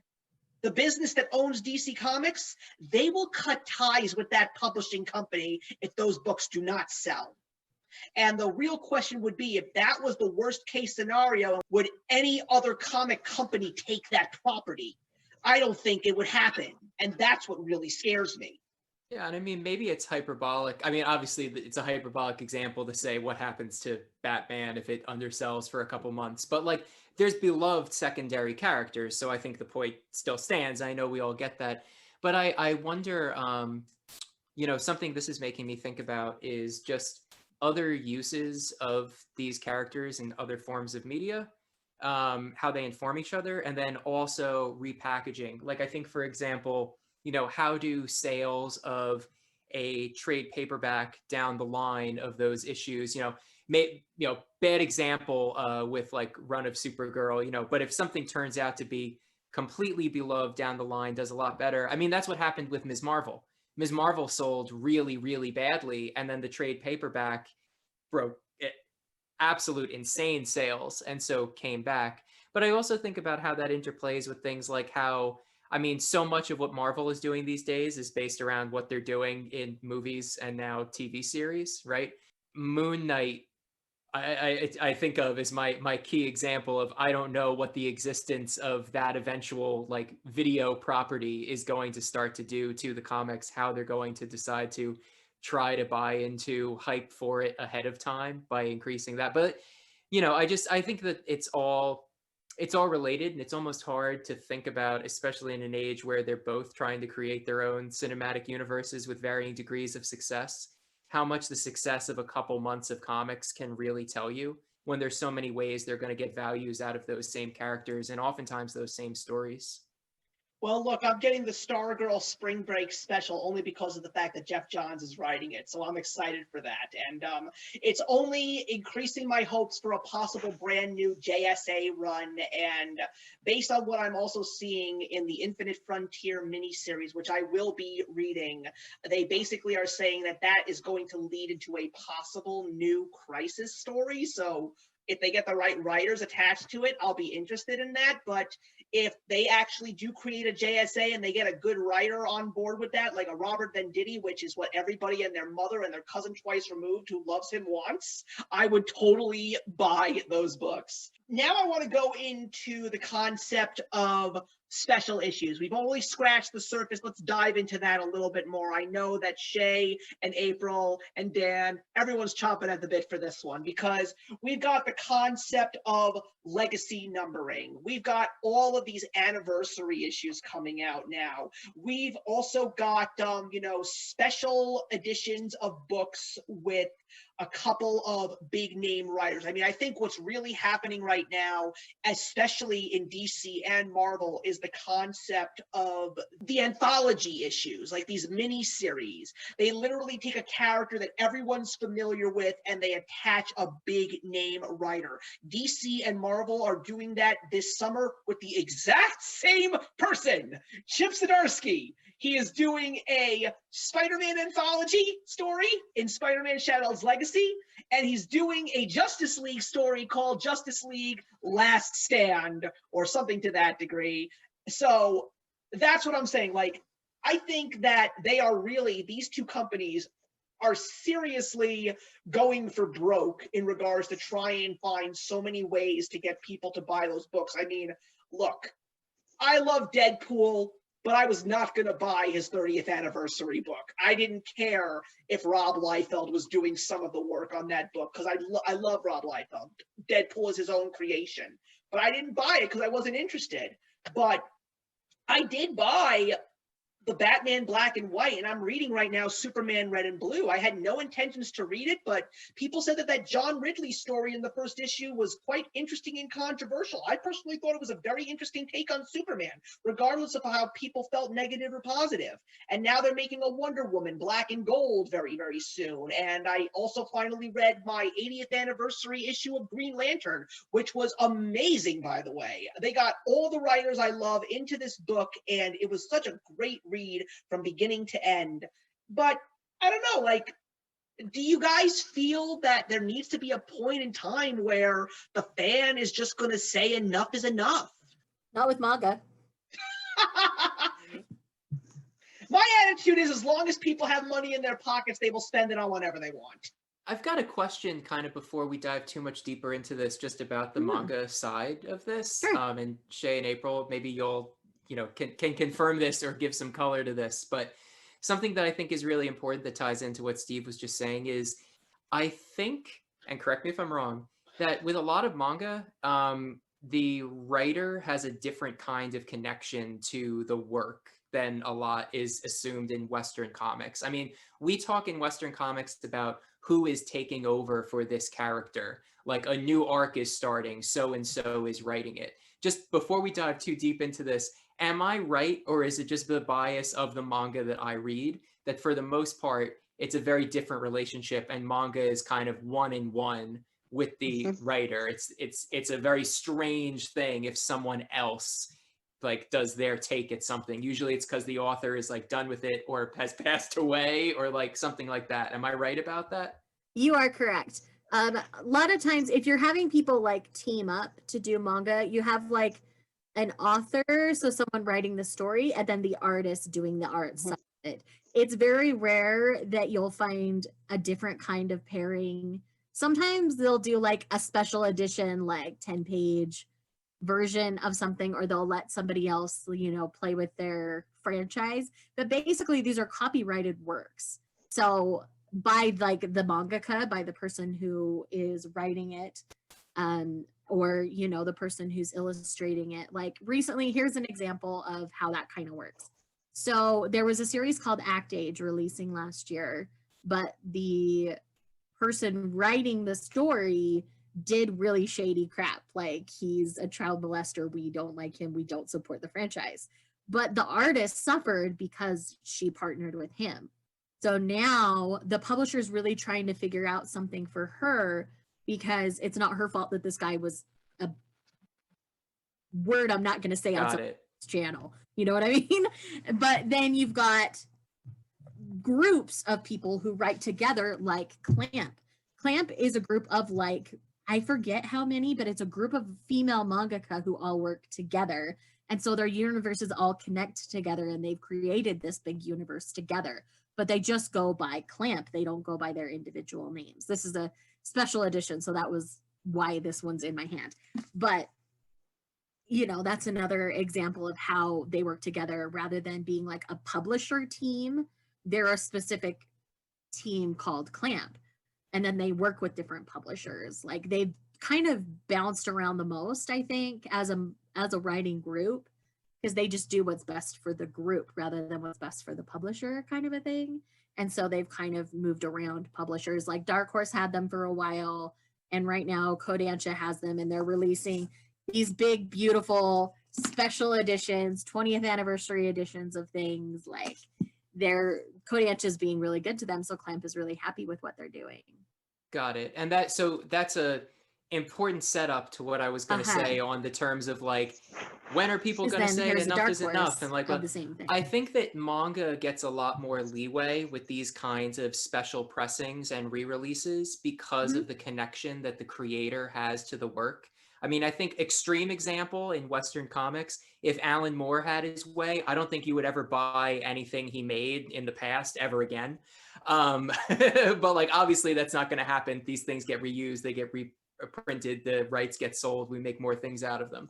the business that owns DC Comics, they will cut ties with that publishing company if those books do not sell. And the real question would be, if that was the worst case scenario, would any other comic company take that property? I don't think it would happen. And that's what really scares me. Yeah, and I mean, maybe it's hyperbolic. I mean, obviously, it's a hyperbolic example to say what happens to Batman if it undersells for a couple months. But, like, there's beloved secondary characters, so I think the point still stands. I know we all get that. But I wonder, you know, something this is making me think about is just other uses of these characters in other forms of media, how they inform each other, and then also repackaging. Like I think, for example, how do sales of a trade paperback down the line of those issues, bad example with like Run of Supergirl, but if something turns out to be completely beloved down the line, does a lot better. I mean, that's what happened with Ms. Marvel. Ms. Marvel sold really, really badly, and then the trade paperback broke absolute insane sales, and so came back. But I also think about how that interplays with things like how, I mean, so much of what Marvel is doing these days is based around what they're doing in movies and now TV series, right? Moon Knight, I think of as my key example of, I don't know what the existence of that eventual like video property is going to start to do to the comics, how they're going to decide to try to buy into hype for it ahead of time by increasing that. But I think that it's all related, and it's almost hard to think about, especially in an age where they're both trying to create their own cinematic universes with varying degrees of success, how much the success of a couple months of comics can really tell you, when there's so many ways they're going to get values out of those same characters and oftentimes those same stories. Well, look, I'm getting the Stargirl Spring Break special only because of the fact that Jeff Johns is writing it, so I'm excited for that. And it's only increasing my hopes for a possible brand new JSA run. And based on what I'm also seeing in the Infinite Frontier miniseries, which I will be reading, they basically are saying that that is going to lead into a possible new Crisis story. So if they get the right writers attached to it, I'll be interested in that. But if they actually do create a JSA and they get a good writer on board with that, like a Robert Venditti, which is what everybody and their mother and their cousin twice removed who loves him wants, I would totally buy those books. Now I want to go into the concept of special issues. We've only scratched the surface. Let's dive into that a little bit more. I know that Shae and April and Dan, everyone's chomping at the bit for this one, because we've got the concept of legacy numbering. We've got all of these anniversary issues coming out now. We've also got, special editions of books with a couple of big name writers. I mean, I think what's really happening right now, especially in DC and Marvel, is the concept of the anthology issues, like these mini series. They literally take a character that everyone's familiar with and they attach a big name writer. DC and Marvel are doing that this summer with the exact same person, Chip Zdarsky. He is doing a Spider-Man anthology story in Spider-Man Shadow's Legacy, and he's doing a Justice League story called Justice League Last Stand, or something to that degree. So that's what I'm saying. Like, I think that these two companies are seriously going for broke in regards to try and find so many ways to get people to buy those books. I mean, look, I love Deadpool, but I was not going to buy his 30th anniversary book. I didn't care if Rob Liefeld was doing some of the work on that book, because I love Rob Liefeld. Deadpool is his own creation. But I didn't buy it because I wasn't interested. But I did buy the Batman Black and White, and I'm reading right now Superman Red and Blue. I had no intentions to read it, but people said that John Ridley story in the first issue was quite interesting and controversial. I personally thought it was a very interesting take on Superman, regardless of how people felt negative or positive. And now they're making a Wonder Woman Black and Gold very, very soon. And I also finally read my 80th anniversary issue of Green Lantern, which was amazing, by the way. They got all the writers I love into this book, and it was such a great read from beginning to end. But I don't know, like, do you guys feel that there needs to be a point in time where the fan is just going to say enough is enough? Not with manga. My attitude is, as long as people have money in their pockets, they will spend it on whatever they want. I've got a question kind of before we dive too much deeper into this, just about the manga side of this. Sure. And Shae and April, maybe you'll can confirm this or give some color to this. But something that I think is really important that ties into what Steve was just saying is, I think, and correct me if I'm wrong, that with a lot of manga, the writer has a different kind of connection to the work than a lot is assumed in Western comics. I mean, we talk in Western comics about who is taking over for this character. Like a new arc is starting, so and so is writing it. Just before we dive too deep into this, am I right, or is it just the bias of the manga that I read that for the most part it's a very different relationship and manga is kind of one-on-one with the writer? It's a very strange thing if someone else like does their take at something. Usually it's because the author is like done with it or has passed away or like something like that. Am I right about that? You are correct. A lot of times if you're having people like team up to do manga, you have like an author, so someone writing the story, and then the artist doing the art side of it. It's very rare that you'll find a different kind of pairing. Sometimes they'll do like a special edition, like 10-page version of something, or they'll let somebody else, you know, play with their franchise. But basically these are copyrighted works. So by like the mangaka, by the person who is writing it, or, you know, the person who's illustrating it. Like recently, here's an example of how that kind of works. So there was a series called Act Age releasing last year, but the person writing the story did really shady crap. Like, he's a child molester. We don't like him. We don't support the franchise. But the artist suffered because she partnered with him. So now the publisher is really trying to figure out something for her, because it's not her fault that this guy was a word I'm not going to say on someone's channel. You know what I mean? But then you've got groups of people who write together, like Clamp. Clamp is a group of like, I forget how many, but it's a group of female mangaka who all work together. And so their universes all connect together, and they've created this big universe together. But they just go by Clamp. They don't go by their individual names. This is a special edition, so that was why this one's in my hand. But, you know, that's another example of how they work together rather than being like a publisher team. They're a specific team called Clamp, and then they work with different publishers. Like, they've kind of bounced around the most, I think, as a writing group, because they just do what's best for the group rather than what's best for the publisher, kind of a thing. And so they've kind of moved around publishers. Like Dark Horse had them for a while, and right now Kodansha has them, and they're releasing these big, beautiful special editions, 20th anniversary editions of things. Like, Kodansha is being really good to them, so Clamp is really happy with what they're doing. Got it. And that's a important setup to what I was going to say on the terms of like, when are people going to say enough is enough? And like, the same thing. I think that manga gets a lot more leeway with these kinds of special pressings and re-releases because of the connection that the creator has to the work. I mean, I think extreme example in Western comics, if Alan Moore had his way, I don't think you would ever buy anything he made in the past ever again. But like, obviously that's not going to happen. These things get reused, they get reprinted, the rights get sold, we make more things out of them.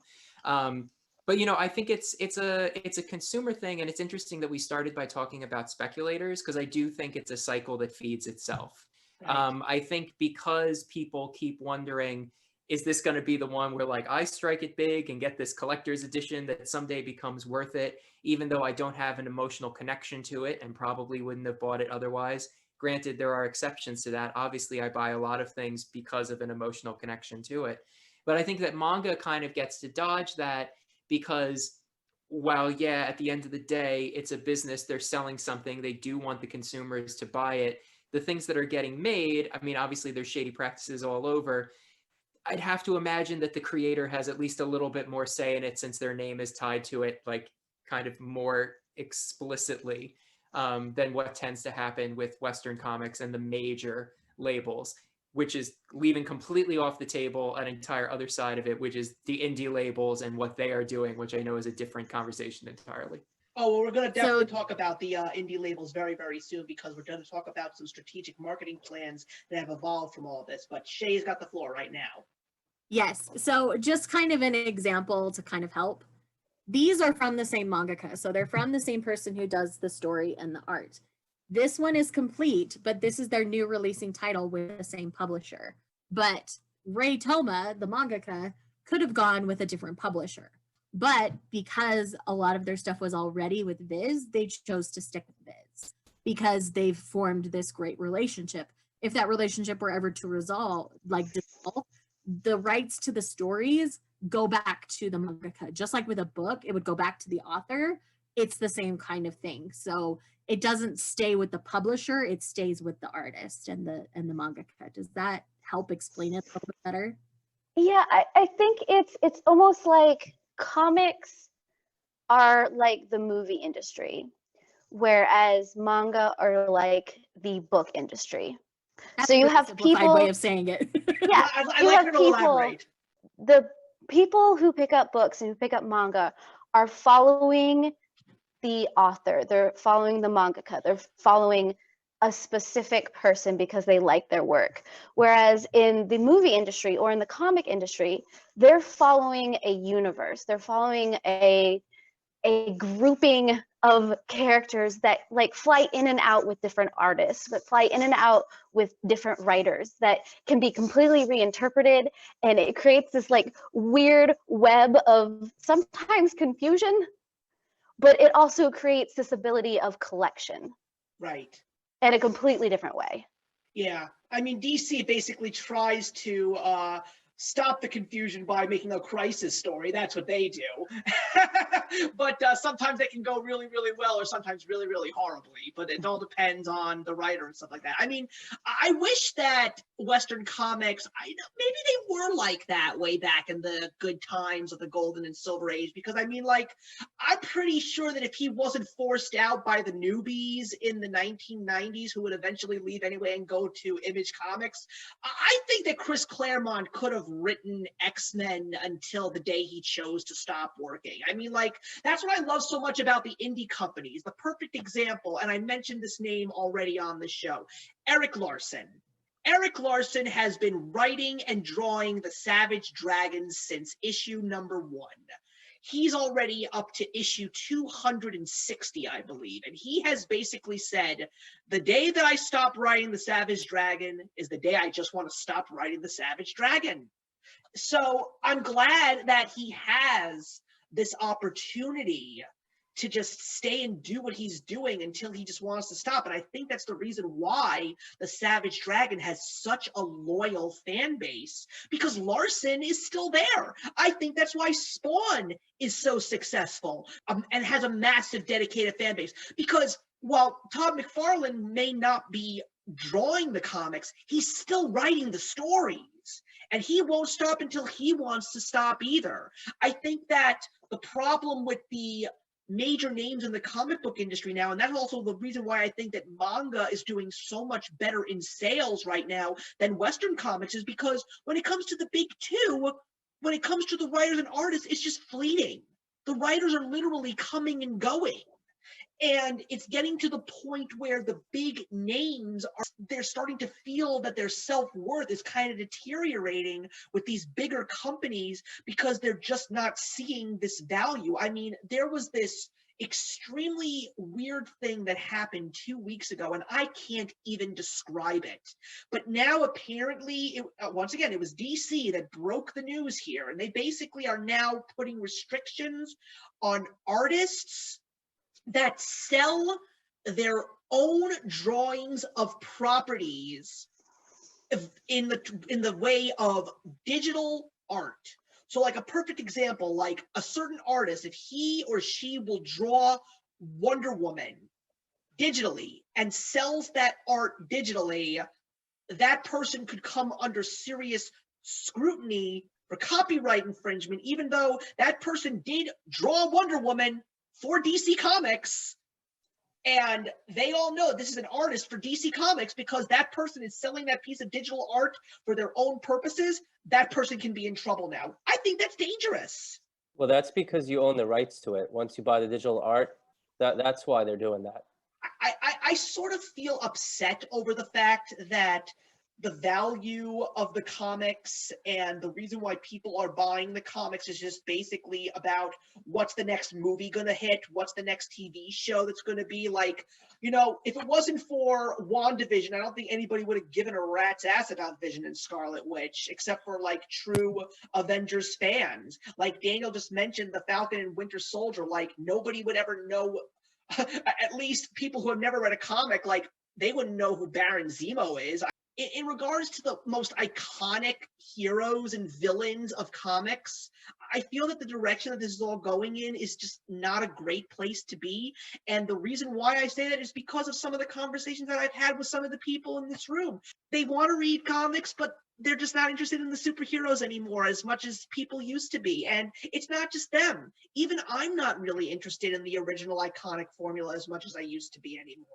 But you know, I think it's a consumer thing, and it's interesting that we started by talking about speculators, because I do think it's a cycle that feeds itself. Right. I think because people keep wondering, is this going to be the one where like I strike it big and get this collector's edition that someday becomes worth it, even though I don't have an emotional connection to it and probably wouldn't have bought it otherwise? Granted, there are exceptions to that. Obviously, I buy a lot of things because of an emotional connection to it. But I think that manga kind of gets to dodge that, because while, yeah, at the end of the day, it's a business, they're selling something, they do want the consumers to buy it. The things that are getting made, I mean, obviously there's shady practices all over. I'd have to imagine that the creator has at least a little bit more say in it, since their name is tied to it, like kind of more explicitly than what tends to happen with Western comics and the major labels, which is leaving completely off the table an entire other side of it, which is the indie labels and what they are doing, which I know is a different conversation entirely. Oh, well, we're going to definitely talk about the indie labels very, very soon, because we're going to talk about some strategic marketing plans that have evolved from all this. But Shae's got the floor right now. Yes. So just kind of an example to kind of help. These are from the same mangaka. So they're from the same person who does the story and the art. This one is complete, but this is their new releasing title with the same publisher. But Ray Toma, the mangaka, could have gone with a different publisher. But because a lot of their stuff was already with Viz, they chose to stick with Viz because they've formed this great relationship. if that relationship were ever to dissolve, the rights to the stories go back to the mangaka. Just like with a book, it would go back to the author. It's the same kind of thing. So it doesn't stay with the publisher, it stays with the artist and the mangaka. Does that help explain it a little bit better? Yeah, I think it's almost like comics are like the movie industry, whereas manga are like the book industry. That's so a you really have simplified people way of saying it. Yeah, I you like have her to people, elaborate. the people who pick up books and who pick up manga are following the author, they're following the mangaka, they're following a specific person because they like their work. Whereas in the movie industry or in the comic industry, they're following a universe, they're following a grouping of characters that like fly in and out with different artists, but fly in and out with different writers that can be completely reinterpreted, and it creates this like weird web of sometimes confusion, but it also creates this ability of collection. Right. In a completely different way. Yeah. I mean, DC basically tries to stop the confusion by making a crisis story. That's what they do. But sometimes they can go really, really well, or sometimes really, really horribly. But it all depends on the writer and stuff like that. I mean, I wish that Western comics, maybe they were like that way back in the good times of the golden and silver age. Because I mean, like, I'm pretty sure that if he wasn't forced out by the newbies in the 1990s, who would eventually leave anyway and go to Image Comics, I think that Chris Claremont could have written X-Men until the day he chose to stop working. I mean, like, that's what I love so much about the indie companies. The perfect example, and I mentioned this name already on the show, Eric Larson. Eric Larson has been writing and drawing the Savage Dragons since issue number 1. He's already up to issue 260, I believe. And he has basically said, the day that I stop writing the Savage Dragon is the day I just want to stop writing the Savage Dragon. So I'm glad that he has this opportunity to just stay and do what he's doing until he just wants to stop. And I think that's the reason why the Savage Dragon has such a loyal fan base, because Larson is still there. I think that's why Spawn is so successful and has a massive dedicated fan base, because while Todd McFarlane may not be drawing the comics, he's still writing the stories. And he won't stop until he wants to stop either. I think that the problem with the major names in the comic book industry now, and that's also the reason why I think that manga is doing so much better in sales right now than Western comics, is because when it comes to the big two, when it comes to the writers and artists, it's just fleeting. The writers are literally coming and going. And it's getting to the point where the big names they're starting to feel that their self-worth is kind of deteriorating with these bigger companies, because they're just not seeing this value. I mean, there was this extremely weird thing that happened 2 weeks ago, and I can't even describe it. But now apparently, once again, it was DC that broke the news here, and they basically are now putting restrictions on artists that sell their own drawings of properties in the way of digital art. So like a perfect example, like a certain artist, if he or she will draw Wonder Woman digitally and sells that art digitally, that person could come under serious scrutiny for copyright infringement, even though that person did draw Wonder Woman for DC Comics, and they all know this is an artist for DC Comics. Because that person is selling that piece of digital art for their own purposes, that person can be in trouble now. I think that's dangerous. Well, that's because you own the rights to it. Once you buy the digital art, that's why they're doing that. I sort of feel upset over the fact that the value of the comics and the reason why people are buying the comics is just basically about what's the next movie gonna hit, what's the next TV show that's gonna be. Like, you know, if it wasn't for WandaVision, I don't think anybody would have given a rat's ass about Vision and Scarlet Witch, except for like true Avengers fans. Like Daniel just mentioned, the Falcon and Winter Soldier, like nobody would ever know, at least people who have never read a comic, like they wouldn't know who Baron Zemo is. in regards to the most iconic heroes and villains of comics, I feel that the direction that this is all going in is just not a great place to be. And the reason why I say that is because of some of the conversations that I've had with some of the people in this room. They want to read comics, but they're just not interested in the superheroes anymore as much as people used to be. And it's not just them. Even I'm not really interested in the original iconic formula as much as I used to be anymore.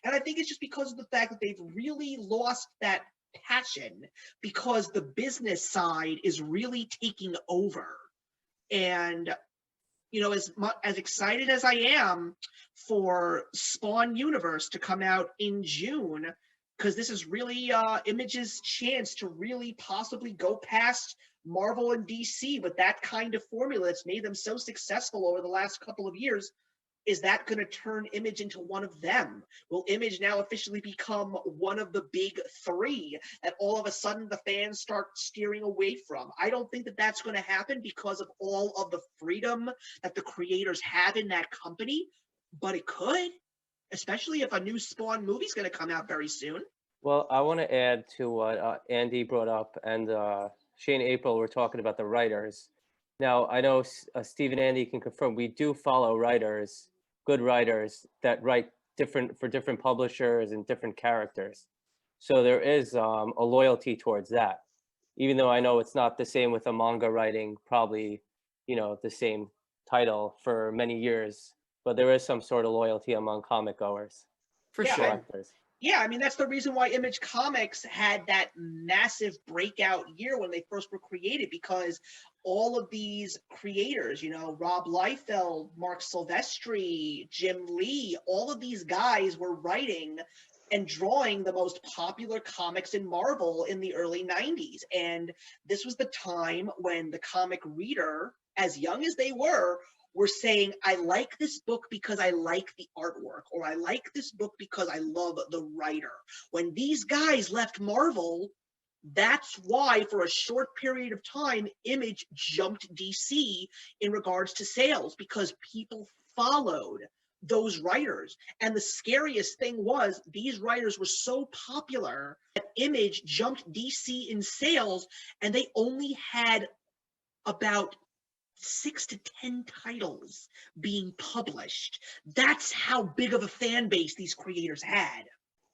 And I think it's just because of the fact that they've really lost that passion because the business side is really taking over. And, you know, as excited as I am for Spawn Universe to come out in June, because this is really Image's chance to really possibly go past Marvel and DC with that kind of formula that's made them so successful over the last couple of years. Is that going to turn Image into one of them? Will Image now officially become one of the big three that all of a sudden the fans start steering away from? I don't think that that's going to happen because of all of the freedom that the creators have in that company, but it could, especially if a new Spawn movie is going to come out very soon. Well, I want to add to what Andy brought up, and Shae and April were talking about the writers. Now, I know Steve and Andy can confirm we do follow writers, good writers that write for different publishers and different characters. So there is a loyalty towards that, even though I know it's not the same with a manga writing, probably, you know, the same title for many years, but there is some sort of loyalty among comic goers. For Yeah, sure. Collectors. Yeah, I mean, that's the reason why Image Comics had that massive breakout year when they first were created, because all of these creators, you know, Rob Liefeld, Mark Silvestri, Jim Lee, all of these guys were writing and drawing the most popular comics in Marvel in the early 90s. And this was the time when the comic reader, as young as they were saying, I like this book because I like the artwork, or I like this book because I love the writer. When these guys left Marvel, that's why for a short period of time, Image jumped DC in regards to sales, because people followed those writers. And the scariest thing was these writers were so popular that Image jumped DC in sales, and they only had about 6 to 10 titles being published. That's how big of a fan base these creators had.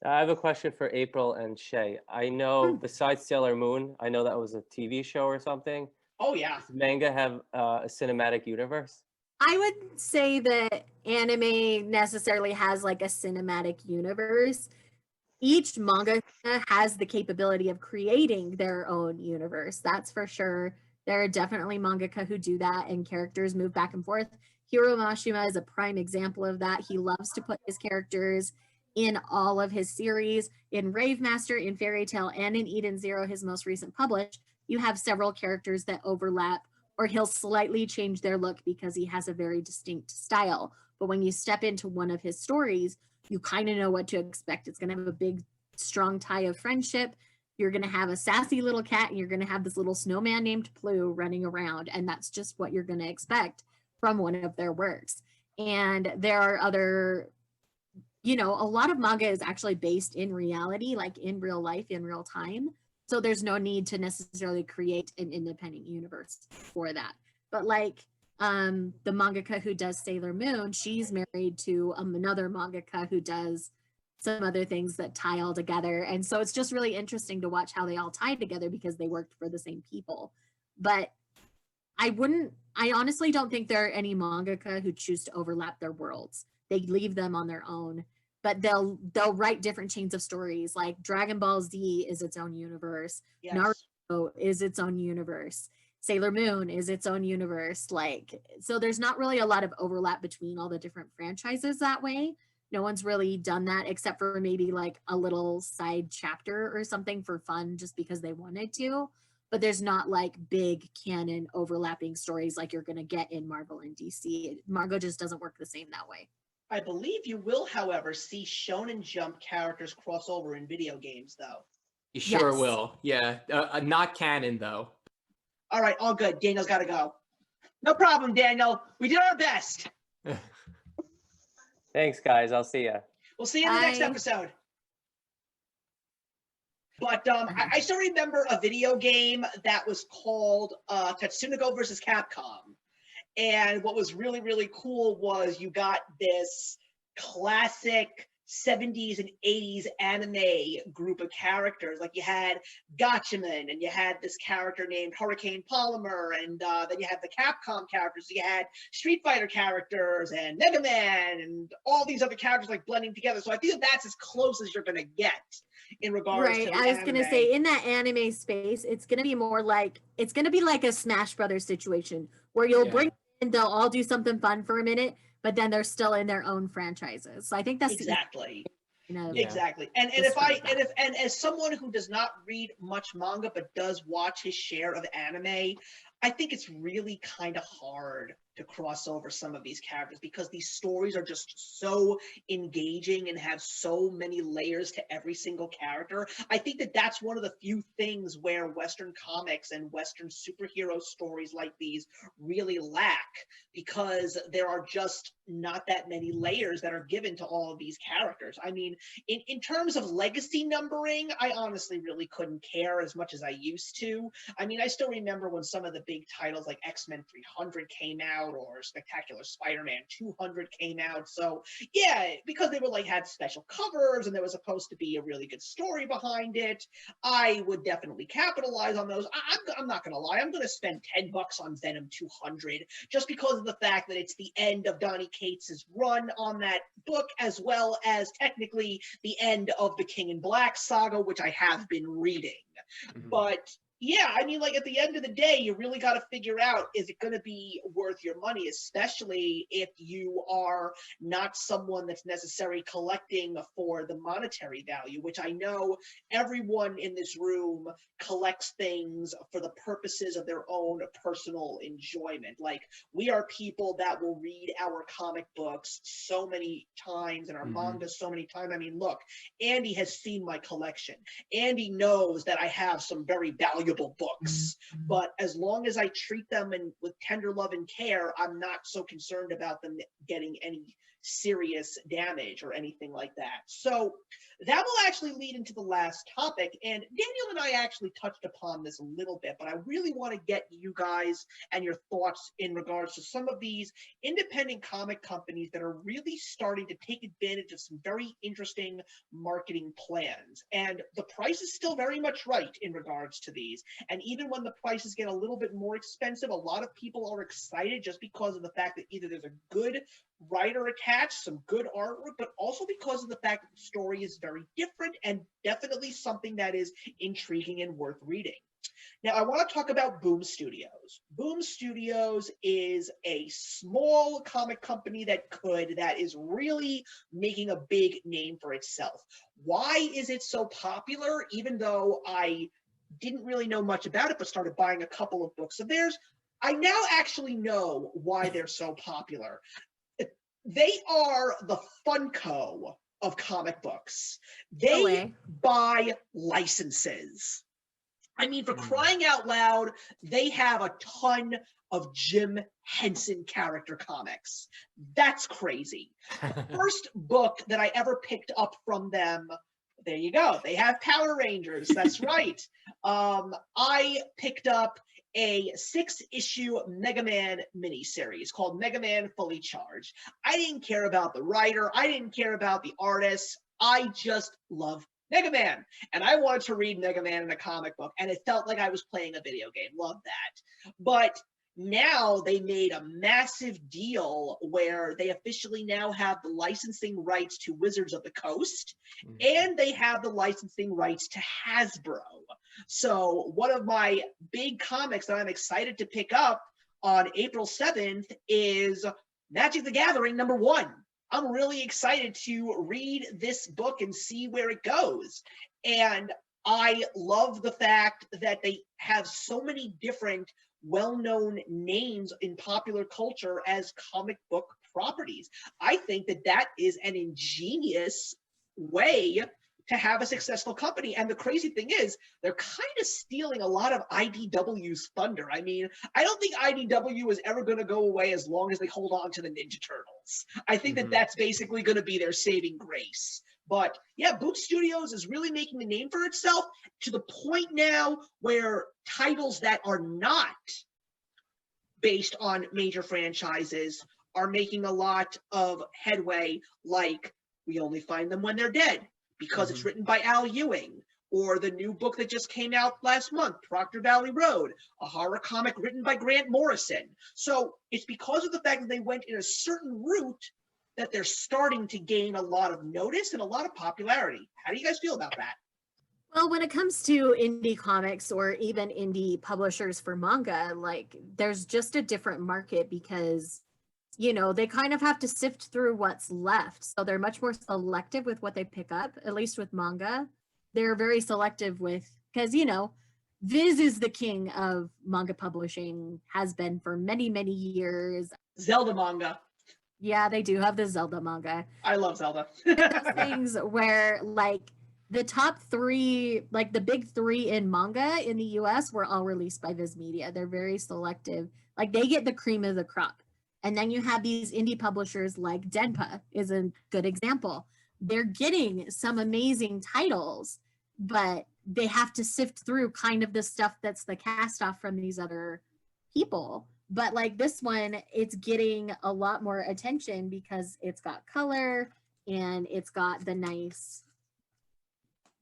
I have a question for April and Shae. I know besides Sailor Moon, I know that was a TV show or something. Oh yeah. Does manga have a cinematic universe? I would say that anime necessarily has like a cinematic universe. Each manga has the capability of creating their own universe. That's for sure. There are definitely mangaka who do that, and characters move back and forth. Hiro Mashima is a prime example of that. He loves to put his characters in all of his series. In Rave Master, in Fairy Tail, and in Eden Zero, his most recent publish, you have several characters that overlap, or he'll slightly change their look because he has a very distinct style. But when you step into one of his stories, you kind of know what to expect. It's going to have a big, strong tie of friendship. You're going to have a sassy little cat, and you're going to have this little snowman named Plu running around. And that's just what you're going to expect from one of their works. And there are other, you know, a lot of manga is actually based in reality, like in real life, in real time. So there's no need to necessarily create an independent universe for that. But like the mangaka who does Sailor Moon, she's married to another mangaka who does some other things that tie all together. And so it's just really interesting to watch how they all tie together because they worked for the same people. But I honestly don't think there are any mangaka who choose to overlap their worlds. They leave them on their own, but they'll write different chains of stories. Like Dragon Ball Z is its own universe. Yes. Naruto is its own universe. Sailor Moon is its own universe. Like, so there's not really a lot of overlap between all the different franchises that way. No one's really done that except for maybe like a little side chapter or something for fun just because they wanted to. But there's not like big canon overlapping stories like you're going to get in Marvel and DC. Marvel just doesn't work the same that way. I believe you will, however, see Shonen Jump characters cross over in video games, though. You sure Yes. will. Yeah. Not canon, though. All right, all good. Daniel's got to go. No problem, Daniel. We did our best. Thanks, guys. I'll see ya. We'll see you in the next Bye. episode. But I still remember a video game that was called Tatsunoko versus Capcom. And what was really, really cool was you got this classic 70s and 80s anime group of characters. Like you had Gatchaman, and you had this character named Hurricane Polymer, and then you had the Capcom characters. So you had Street Fighter characters and Mega Man and all these other characters like blending together. So I think that's as close as you're going to get in regards to the I was anime. gonna say, in that anime space, it's gonna be more like, it's gonna be like a Smash Brothers situation where you'll bring in, they'll all do something fun for a minute, but then they're still in their own franchises. So I think that's exactly. Yeah. Exactly. And as someone who does not read much manga but does watch his share of anime, I think it's really kind of hard to cross over some of these characters because these stories are just so engaging and have so many layers to every single character. I think that that's one of the few things where Western comics and Western superhero stories like these really lack, because there are just not that many layers that are given to all of these characters. I mean, in terms of legacy numbering, I honestly really couldn't care as much as I used to. I mean, I still remember when some of the big titles like X-Men 300 came out, or Spectacular Spider-Man 200 came out. So yeah, because they were like had special covers and there was supposed to be a really good story behind it, I would definitely capitalize on those. I'm not gonna lie, I'm gonna spend $10 on Venom 200 just because of the fact that it's the end of Donny Cates's run on that book, as well as technically the end of the King in Black saga, which I have been reading. But yeah, I mean, like at the end of the day, you really got to figure out, is it going to be worth your money, especially if you are not someone that's necessarily collecting for the monetary value, which I know everyone in this room collects things for the purposes of their own personal enjoyment. Like, we are people that will read our comic books so many times and our manga so many times. I mean, look, Andy has seen my collection. Andy knows that I have some very valuable books, but as long as I treat them with tender love and care, I'm not so concerned about them getting any serious damage or anything like that. So that will actually lead into the last topic, and Daniel and I actually touched upon this a little bit, but I really want to get you guys and your thoughts in regards to some of these independent comic companies that are really starting to take advantage of some very interesting marketing plans. And the price is still very much right in regards to these, and even when the prices get a little bit more expensive, a lot of people are excited just because of the fact that either there's a good writer attached, some good artwork, but also because of the fact that the story is very different and definitely something that is intriguing and worth reading. Now, I want to talk about Boom Studios. Boom Studios is a small comic company that is really making a big name for itself. Why is it so popular? Even though I didn't really know much about it, but started buying a couple of books of theirs, I now actually know why they're so popular. They are the Funko of comic books. They buy licenses. I mean, for crying out loud, they have a ton of Jim Henson character comics. That's crazy. The first book that I ever picked up from them, there you go. They have Power Rangers. That's right. I picked up a 6-issue Mega Man miniseries called Mega Man Fully Charged. I didn't care about the writer. I didn't care about the artist. I just love Mega Man. And I wanted to read Mega Man in a comic book, and it felt like I was playing a video game. Love that. But now they made a massive deal where they officially now have the licensing rights to Wizards of the Coast, and they have the licensing rights to Hasbro. So one of my big comics that I'm excited to pick up on April 7th is Magic the Gathering #1. I'm really excited to read this book and see where it goes. And I love the fact that they have so many different well-known names in popular culture as comic book properties. I think that that is an ingenious way to have a successful company. And the crazy thing is, they're kind of stealing a lot of IDW's thunder. I mean, I don't think IDW is ever going to go away as long as they hold on to the Ninja Turtles. I think that that's basically going to be their saving grace. But yeah, Boot Studios is really making a name for itself to the point now where titles that are not based on major franchises are making a lot of headway, like We Only Find Them When They're Dead, because it's written by Al Ewing, or the new book that just came out last month, Proctor Valley Road, a horror comic written by Grant Morrison. So it's because of the fact that they went in a certain route that they're starting to gain a lot of notice and a lot of popularity. How do you guys feel about that? Well, when it comes to indie comics or even indie publishers for manga, like there's just a different market because, you know, they kind of have to sift through what's left. So they're much more selective with what they pick up, at least with manga. They're very selective with, because, you know, Viz is the king of manga publishing, has been for many, many years. Zelda manga. Yeah, they do have the Zelda manga. I love Zelda. Those things where like the top three, like the big three in manga in the US were all released by Viz Media. They're very selective. Like they get the cream of the crop. And then you have these indie publishers like Denpa is a good example. They're getting some amazing titles, but they have to sift through kind of the stuff that's the cast off from these other people. But like this one, it's getting a lot more attention because it's got color and it's got the nice,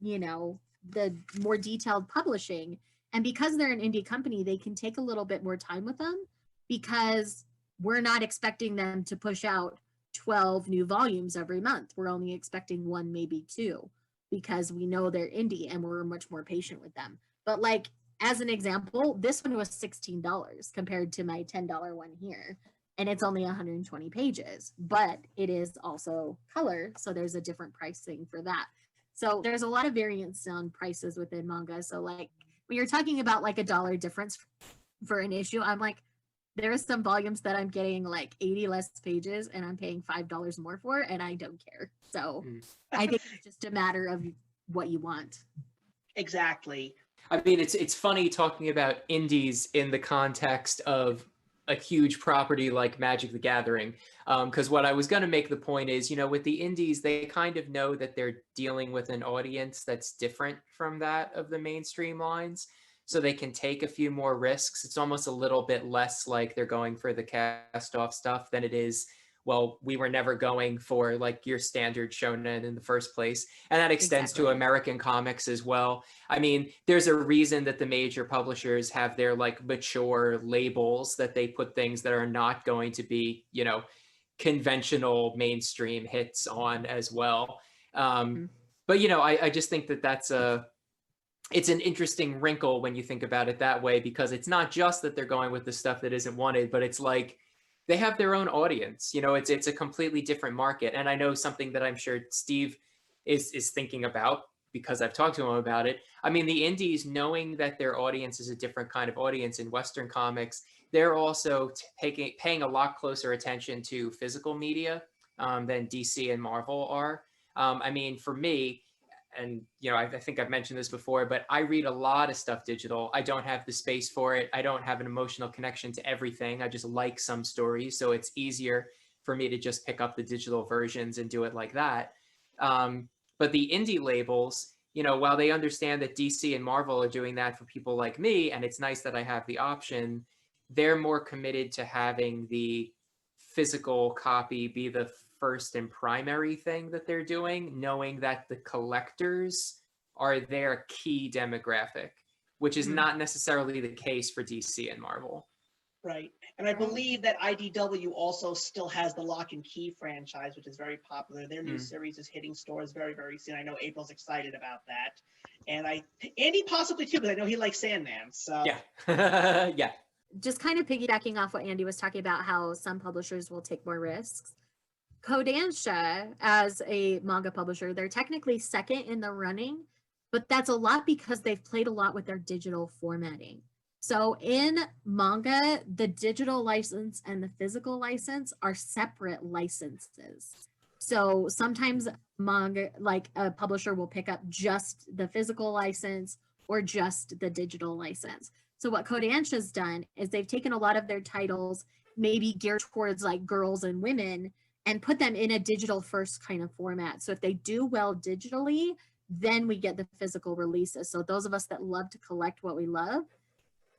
you know, the more detailed publishing. And because they're an indie company, they can take a little bit more time with them because we're not expecting them to push out 12 new volumes every month. We're only expecting one, maybe two, because we know they're indie and we're much more patient with them. But like, as an example, this one was $16 compared to my $10 one here. And it's only 120 pages, but it is also color. So there's a different pricing for that. So there's a lot of variance on prices within manga. So like when you're talking about like $1 difference for an issue, I'm like, there are some volumes that I'm getting like 80 less pages and I'm paying $5 more for, and I don't care. So I think it's just a matter of what you want. Exactly. I mean, it's funny talking about indies in the context of a huge property like Magic the Gathering, because what I was going to make the point is, you know, with the indies, they kind of know that they're dealing with an audience that's different from that of the mainstream lines, so they can take a few more risks. It's almost a little bit less like they're going for the cast-off stuff than it is, well, we were never going for like your standard shonen in the first place. And that extends to American comics as well. I mean, there's a reason that the major publishers have their like mature labels that they put things that are not going to be, you know, conventional mainstream hits on as well. But, you know, I just think that it's an interesting wrinkle when you think about it that way, because it's not just that they're going with the stuff that isn't wanted, but it's like, they have their own audience. You know, it's a completely different market. And I know something that I'm sure Steve is thinking about because I've talked to him about it. I mean, the indies, knowing that their audience is a different kind of audience in Western comics, they're also paying a lot closer attention to physical media than DC and Marvel are. I mean, for me, and you know, I think I've mentioned this before, but I read a lot of stuff digital. I don't have the space for it. I don't have an emotional connection to everything. I just like some stories, so it's easier for me to just pick up the digital versions and do it like that. But the indie labels, you know, while they understand that DC and Marvel are doing that for people like me, and it's nice that I have the option, they're more committed to having the physical copy be the first and primary thing that they're doing, knowing that the collectors are their key demographic, which is not necessarily the case for DC and Marvel. Right. And I believe that IDW also still has the Lock and Key franchise, which is very popular. Their new series is hitting stores very, very soon. I know April's excited about that. And Andy possibly too, because I know he likes Sandman. So yeah. Yeah. Just kind of piggybacking off what Andy was talking about, how some publishers will take more risks. Kodansha, as a manga publisher, they're technically second in the running, but that's a lot because they've played a lot with their digital formatting. So in manga, the digital license and the physical license are separate licenses. So sometimes manga, like a publisher will pick up just the physical license or just the digital license. So what Kodansha's done is they've taken a lot of their titles, maybe geared towards like girls and women, and put them in a digital first kind of format. So if they do well digitally, then we get the physical releases. So those of us that love to collect what we love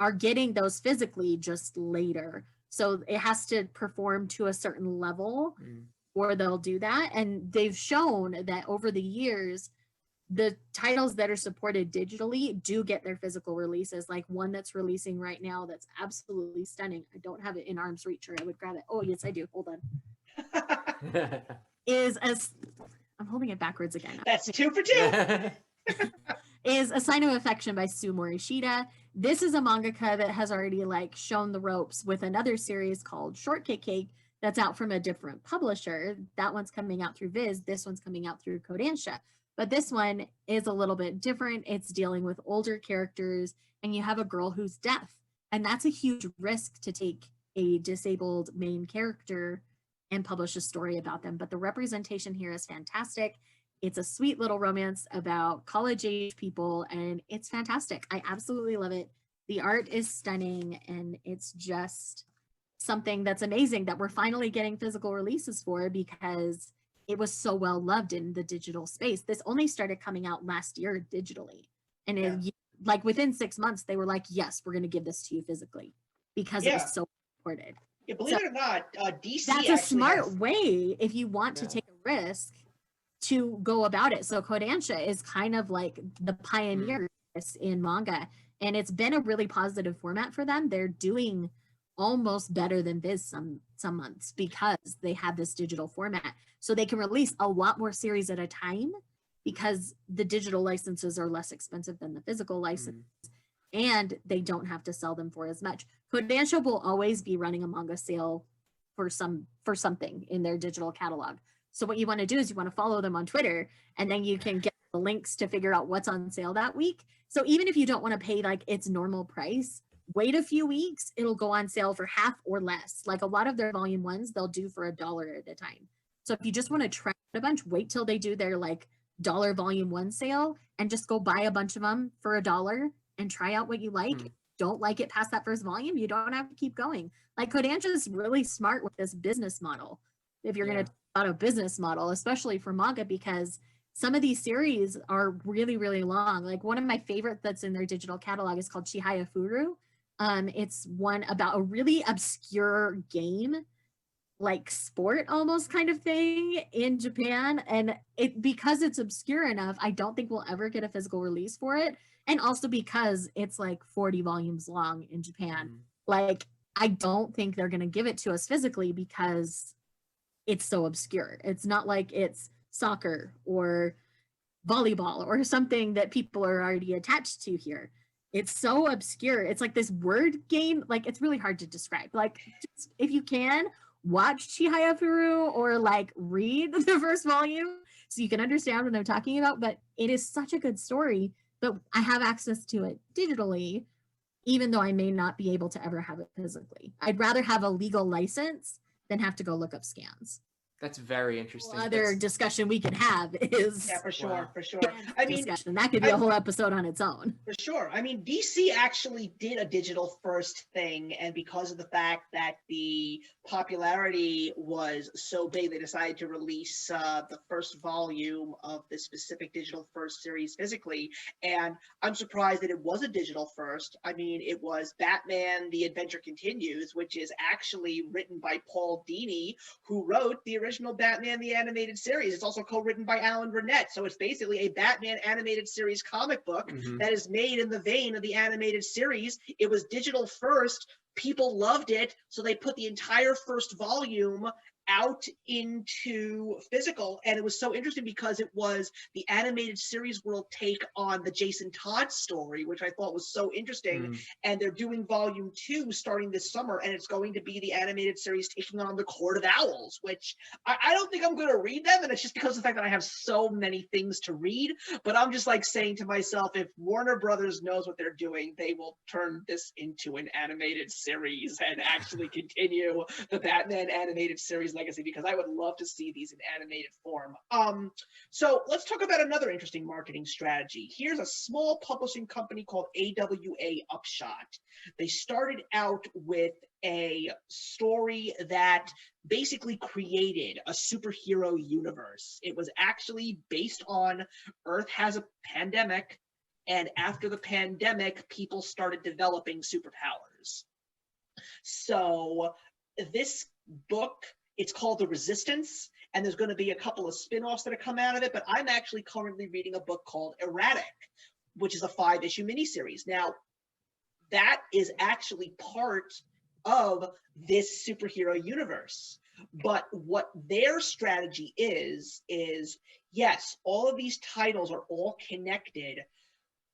are getting those physically just later. So it has to perform to a certain level or they'll do that. And they've shown that over the years, the titles that are supported digitally do get their physical releases. Like one that's releasing right now that's absolutely stunning. I don't have it in arm's reach, or I would grab it. Oh, yes, I do. Hold on. I'm holding it backwards again. That's 2 for 2. Is A Sign of Affection by Sue Morishita. This is a mangaka that has already like shown the ropes with another series called Shortcake Cake that's out from a different publisher. That one's coming out through Viz. This one's coming out through Kodansha. But this one is a little bit different. It's dealing with older characters, and you have a girl who's deaf. And that's a huge risk to take a disabled main character and publish a story about them. But the representation here is fantastic. It's a sweet little romance about college-age people, and it's fantastic. I absolutely love it. The art is stunning, and it's just something that's amazing that we're finally getting physical releases for, because it was so well loved in the digital space. This only started coming out last year digitally. And like within 6 months, they were like, yes, we're going to give this to you physically, because it was so supported. Yeah, believe it or not, DC that's a smart way if you want to take a risk to go about it. So Kodansha is kind of like the pioneer in manga, and it's been a really positive format for them. They're doing almost better than Viz some months because they have this digital format. So they can release a lot more series at a time because the digital licenses are less expensive than the physical license, and they don't have to sell them for as much. Kodansha will always be running a manga sale for something in their digital catalog. So what you want to do is you want to follow them on Twitter, and then you can get the links to figure out what's on sale that week. So even if you don't want to pay like its normal price, wait a few weeks, it'll go on sale for half or less. Like a lot of their volume ones, they'll do for $1 at a time. So if you just want to try a bunch, wait till they do their like $1 volume 1 sale and just go buy a bunch of them for $1 and try out what you like. Don't like it past that first volume, you don't have to keep going. Like Kodansha is really smart with this business model. If you're going to talk about a business model, especially for manga, because some of these series are really, really long. Like one of my favorites that's in their digital catalog is called Chihayafuru. It's one about a really obscure game, like sport almost kind of thing in Japan. And because it's obscure enough, I don't think we'll ever get a physical release for it. And also because it's like 40 volumes long in Japan. Like, I don't think they're going to give it to us physically because it's so obscure. It's not like it's soccer or volleyball or something that people are already attached to here. It's so obscure. It's like this word game. Like, it's really hard to describe. Like, just, if you can, watch Chihayafuru or like read the first volume so you can understand what I'm talking about. But it is such a good story, but I have access to it digitally, even though I may not be able to ever have it physically. I'd rather have a legal license than have to go look up scans. That's very interesting. Other discussion we could have is for sure. I mean, discussion. That could be a whole episode on its own. For sure. I mean, DC actually did a digital first thing, and because of the fact that the popularity was so big, they decided to release the first volume of this specific digital first series physically. And I'm surprised that it was a digital first. I mean, it was Batman: The Adventure Continues, which is actually written by Paul Dini, who wrote the original Batman the Animated Series. It's also co-written by Alan Burnett. So it's basically a Batman animated series comic book that is made in the vein of the animated series. It was digital first. People loved it. So they put the entire first volume out into physical, and it was so interesting because it was the animated series world take on the Jason Todd story, which I thought was so interesting. And they're doing volume 2 starting this summer, and it's going to be the animated series taking on the Court of Owls, which I don't think I'm going to read them, and it's just because of the fact that I have so many things to read. But I'm just like saying to myself, if Warner Brothers knows what they're doing, they will turn this into an animated series and actually continue the Batman animated series legacy, because I would love to see these in animated form. So let's talk about another interesting marketing strategy. Here's a small publishing company called AWA Upshot. They started out with a story that basically created a superhero universe. It was actually based on Earth has a pandemic, and after the pandemic, people started developing superpowers. So this book, it's called The Resistance, and there's going to be a couple of spin-offs that have come out of it, but I'm actually currently reading a book called Erratic, which is a 5-issue miniseries. Now, that is actually part of this superhero universe. But what their strategy is yes, all of these titles are all connected,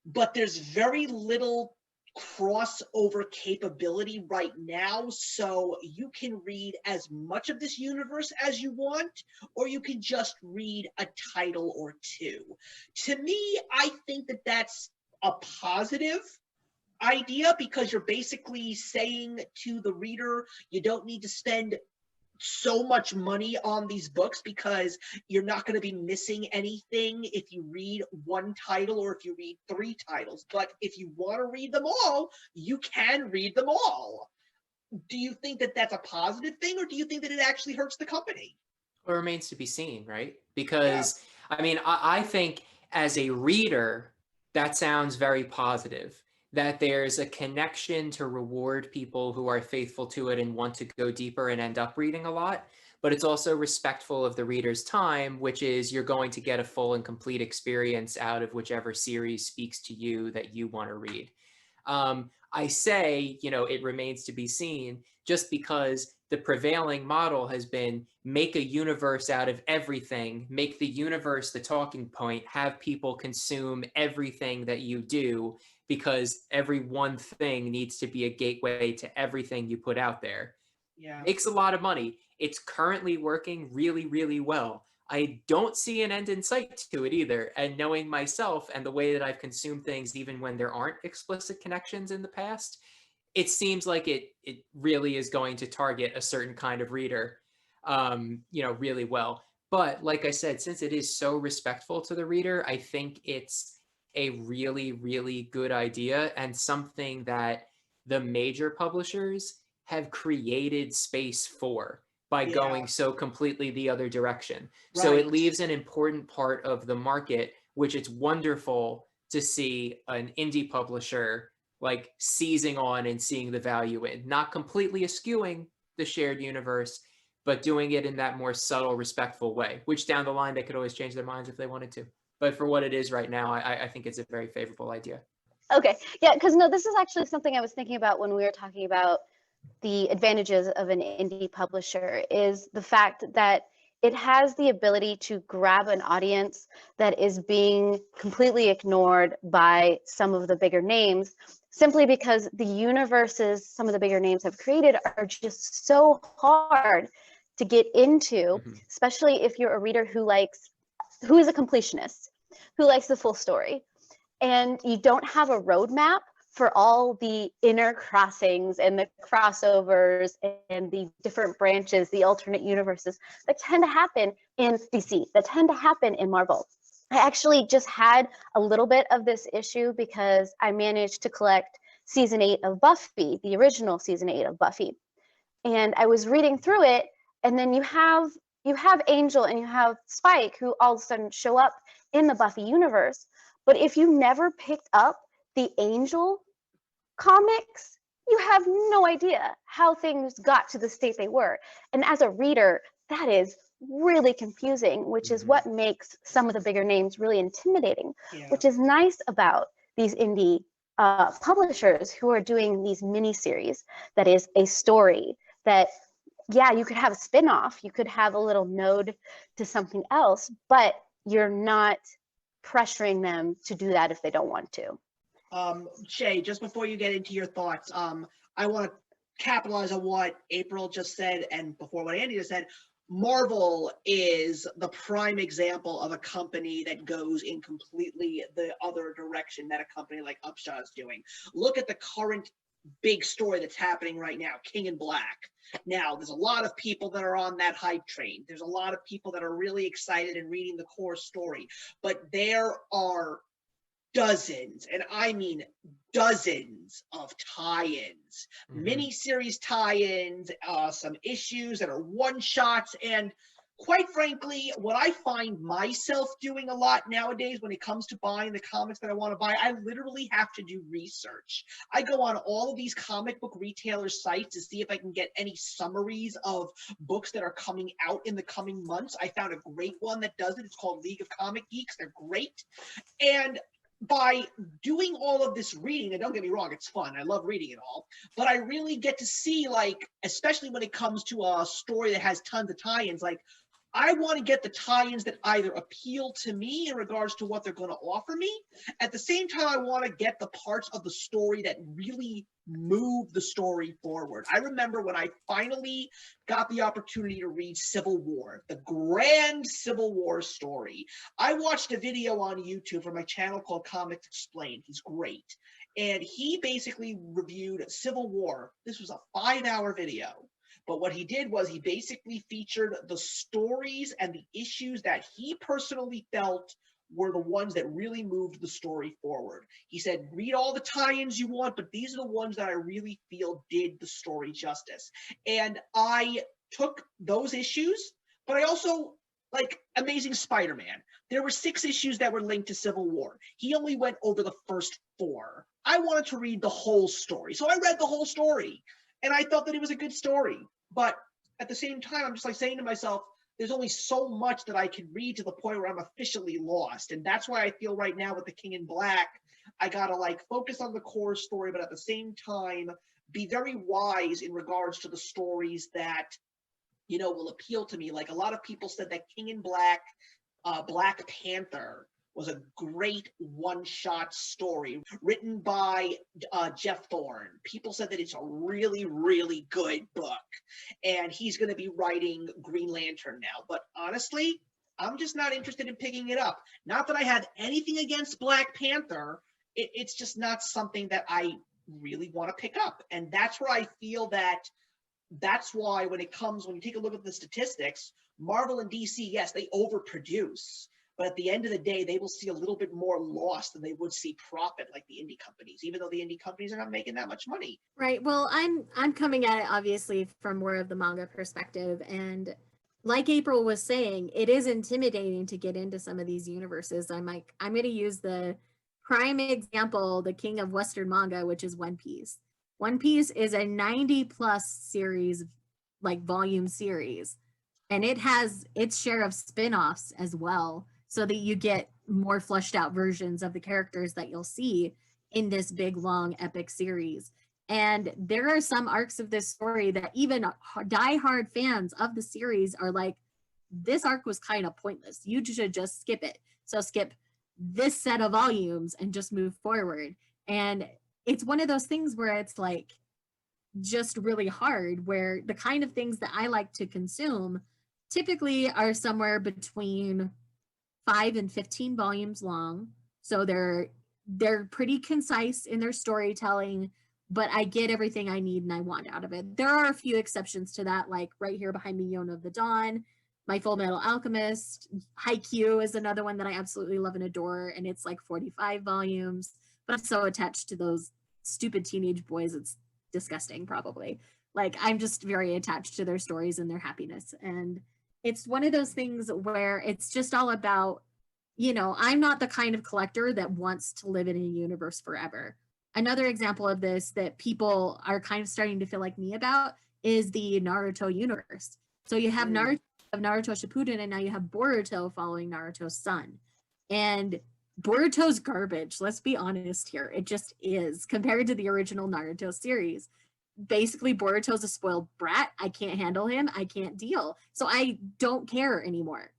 but there's very little crossover capability right now, so you can read as much of this universe as you want, or you can just read a title or two. To me, I think that that's a positive idea, because you're basically saying to the reader, you don't need to spend so much money on these books because you're not going to be missing anything if you read one title or if you read 3 titles. But if you want to read them all, you can read them all. Do you think that that's a positive thing, or do you think that it actually hurts the company? Well, it remains to be seen, right? Because, I mean, I think as a reader, that sounds very positive, that there's a connection to reward people who are faithful to it and want to go deeper and end up reading a lot. But it's also respectful of the reader's time, which is you're going to get a full and complete experience out of whichever series speaks to you that you want to read. I say, you know, it remains to be seen, just because the prevailing model has been make a universe out of everything, make the universe the talking point, have people consume everything that you do, because every one thing needs to be a gateway to everything you put out there. Yeah. Makes a lot of money. It's currently working really, really well. I don't see an end in sight to it either. And knowing myself and the way that I've consumed things, even when there aren't explicit connections in the past, it seems like it really is going to target a certain kind of reader, you know, really well. But like I said, since it is so respectful to the reader, I think it's a really, really good idea, and something that the major publishers have created space for by going so completely the other direction. So it leaves an important part of the market, which it's wonderful to see an indie publisher like seizing on and seeing the value in, not completely eschewing the shared universe, but doing it in that more subtle, respectful way, which down the line, they could always change their minds if they wanted to. But for what it is right now, I think it's a very favorable idea. Okay, yeah, because no, this is actually something I was thinking about when we were talking about the advantages of an indie publisher, is the fact that it has the ability to grab an audience that is being completely ignored by some of the bigger names, simply because the universes some of the bigger names have created are just so hard to get into, especially if you're a reader who is a completionist, who likes the full story, and you don't have a roadmap for all the inner crossings and the crossovers and the different branches, the alternate universes that tend to happen in DC, that tend to happen in Marvel. I actually just had a little bit of this issue because I managed to collect season 8 of Buffy, the original season 8 of Buffy. And I was reading through it, and then you have Angel and you have Spike, who all of a sudden show up in the Buffy universe. But if you never picked up the Angel comics, you have no idea how things got to the state they were. And as a reader, that is really confusing, which is what makes some of the bigger names really intimidating, which is nice about these indie publishers who are doing these mini-series that is a story that, yeah, you could have a spin-off, you could have a little node to something else, but you're not pressuring them to do that if they don't want to. Shae, just before you get into your thoughts, I want to capitalize on what April just said and before what Andy just said. Marvel is the prime example of a company that goes in completely the other direction that a company like Upshot is doing. Look at the current big story that's happening right now, King in Black. Now, there's a lot of people that are on that hype train. There's a lot of people that are really excited and reading the core story, but there are dozens, and I mean dozens of tie-ins, mini-series tie-ins, some issues that are one-shots, and quite frankly, what I find myself doing a lot nowadays when it comes to buying the comics that I want to buy, I literally have to do research. I go on all of these comic book retailers' sites to see if I can get any summaries of books that are coming out in the coming months. I found a great one that does it. It's called League of Comic Geeks. They're great. And by doing all of this reading, and don't get me wrong, it's fun. I love reading it all, but I really get to see, like, especially when it comes to a story that has tons of tie-ins, like, I want to get the tie-ins that either appeal to me in regards to what they're going to offer me. At the same time, I want to get the parts of the story that really move the story forward. I remember when I finally got the opportunity to read Civil War, the grand Civil War story. I watched a video on YouTube from my channel called Comics Explained. He's great. And he basically reviewed Civil War. This was a 5-hour video. But what he did was he basically featured the stories and the issues that he personally felt were the ones that really moved the story forward. He said, read all the tie-ins you want, but these are the ones that I really feel did the story justice. And I took those issues, but I also, like Amazing Spider-Man, there were 6 issues that were linked to Civil War. He only went over the first 4. I wanted to read the whole story, so I read the whole story. And I thought that it was a good story. But at the same time, I'm just like saying to myself, there's only so much that I can read to the point where I'm officially lost. And that's why I feel right now with the King in Black, I gotta like focus on the core story, but at the same time, be very wise in regards to the stories that, you know, will appeal to me. Like a lot of people said that King in Black, Black Panther, was a great one-shot story written by Jeff Thorne. People said that it's a really, really good book. And he's going to be writing Green Lantern now. But honestly, I'm just not interested in picking it up. Not that I have anything against Black Panther. It's just not something that I really want to pick up. And that's where I feel that that's why when you take a look at the statistics, Marvel and DC, yes, they overproduce. But at the end of the day, they will see a little bit more loss than they would see profit, like the indie companies, even though the indie companies are not making that much money. Right. Well, I'm coming at it obviously from more of the manga perspective, and like April was saying, it is intimidating to get into some of these universes. I'm going to use the prime example, the king of Western manga, which is One Piece. One Piece is a 90+ series, like volume series, and it has its share of spin-offs as well, so that you get more fleshed out versions of the characters that you'll see in this big, long, epic series. And there are some arcs of this story that even diehard fans of the series are like, this arc was kind of pointless. You should just skip it. So skip this set of volumes and just move forward. And it's one of those things where it's like just really hard, where the kind of things that I like to consume typically are somewhere between 5 and 15 volumes long. So they're pretty concise in their storytelling, but I get everything I need and I want out of it. There are a few exceptions to that, like right here behind me, Yona of the Dawn, My Full Metal Alchemist, Haikyuu is another one that I absolutely love and adore, and it's like 45 volumes, but I'm so attached to those stupid teenage boys, it's disgusting probably. Like I'm just very attached to their stories and their happiness, and it's one of those things where it's just all about, you know, I'm not the kind of collector that wants to live in a universe forever. Another example of this that people are kind of starting to feel like me about is the Naruto universe. So you have Naruto Shippuden, and now you have Boruto following Naruto's son. And Boruto's garbage, let's be honest here. It just is, compared to the original Naruto series. Basically, Boruto's a spoiled brat. I can't handle him. I can't deal. So I don't care anymore.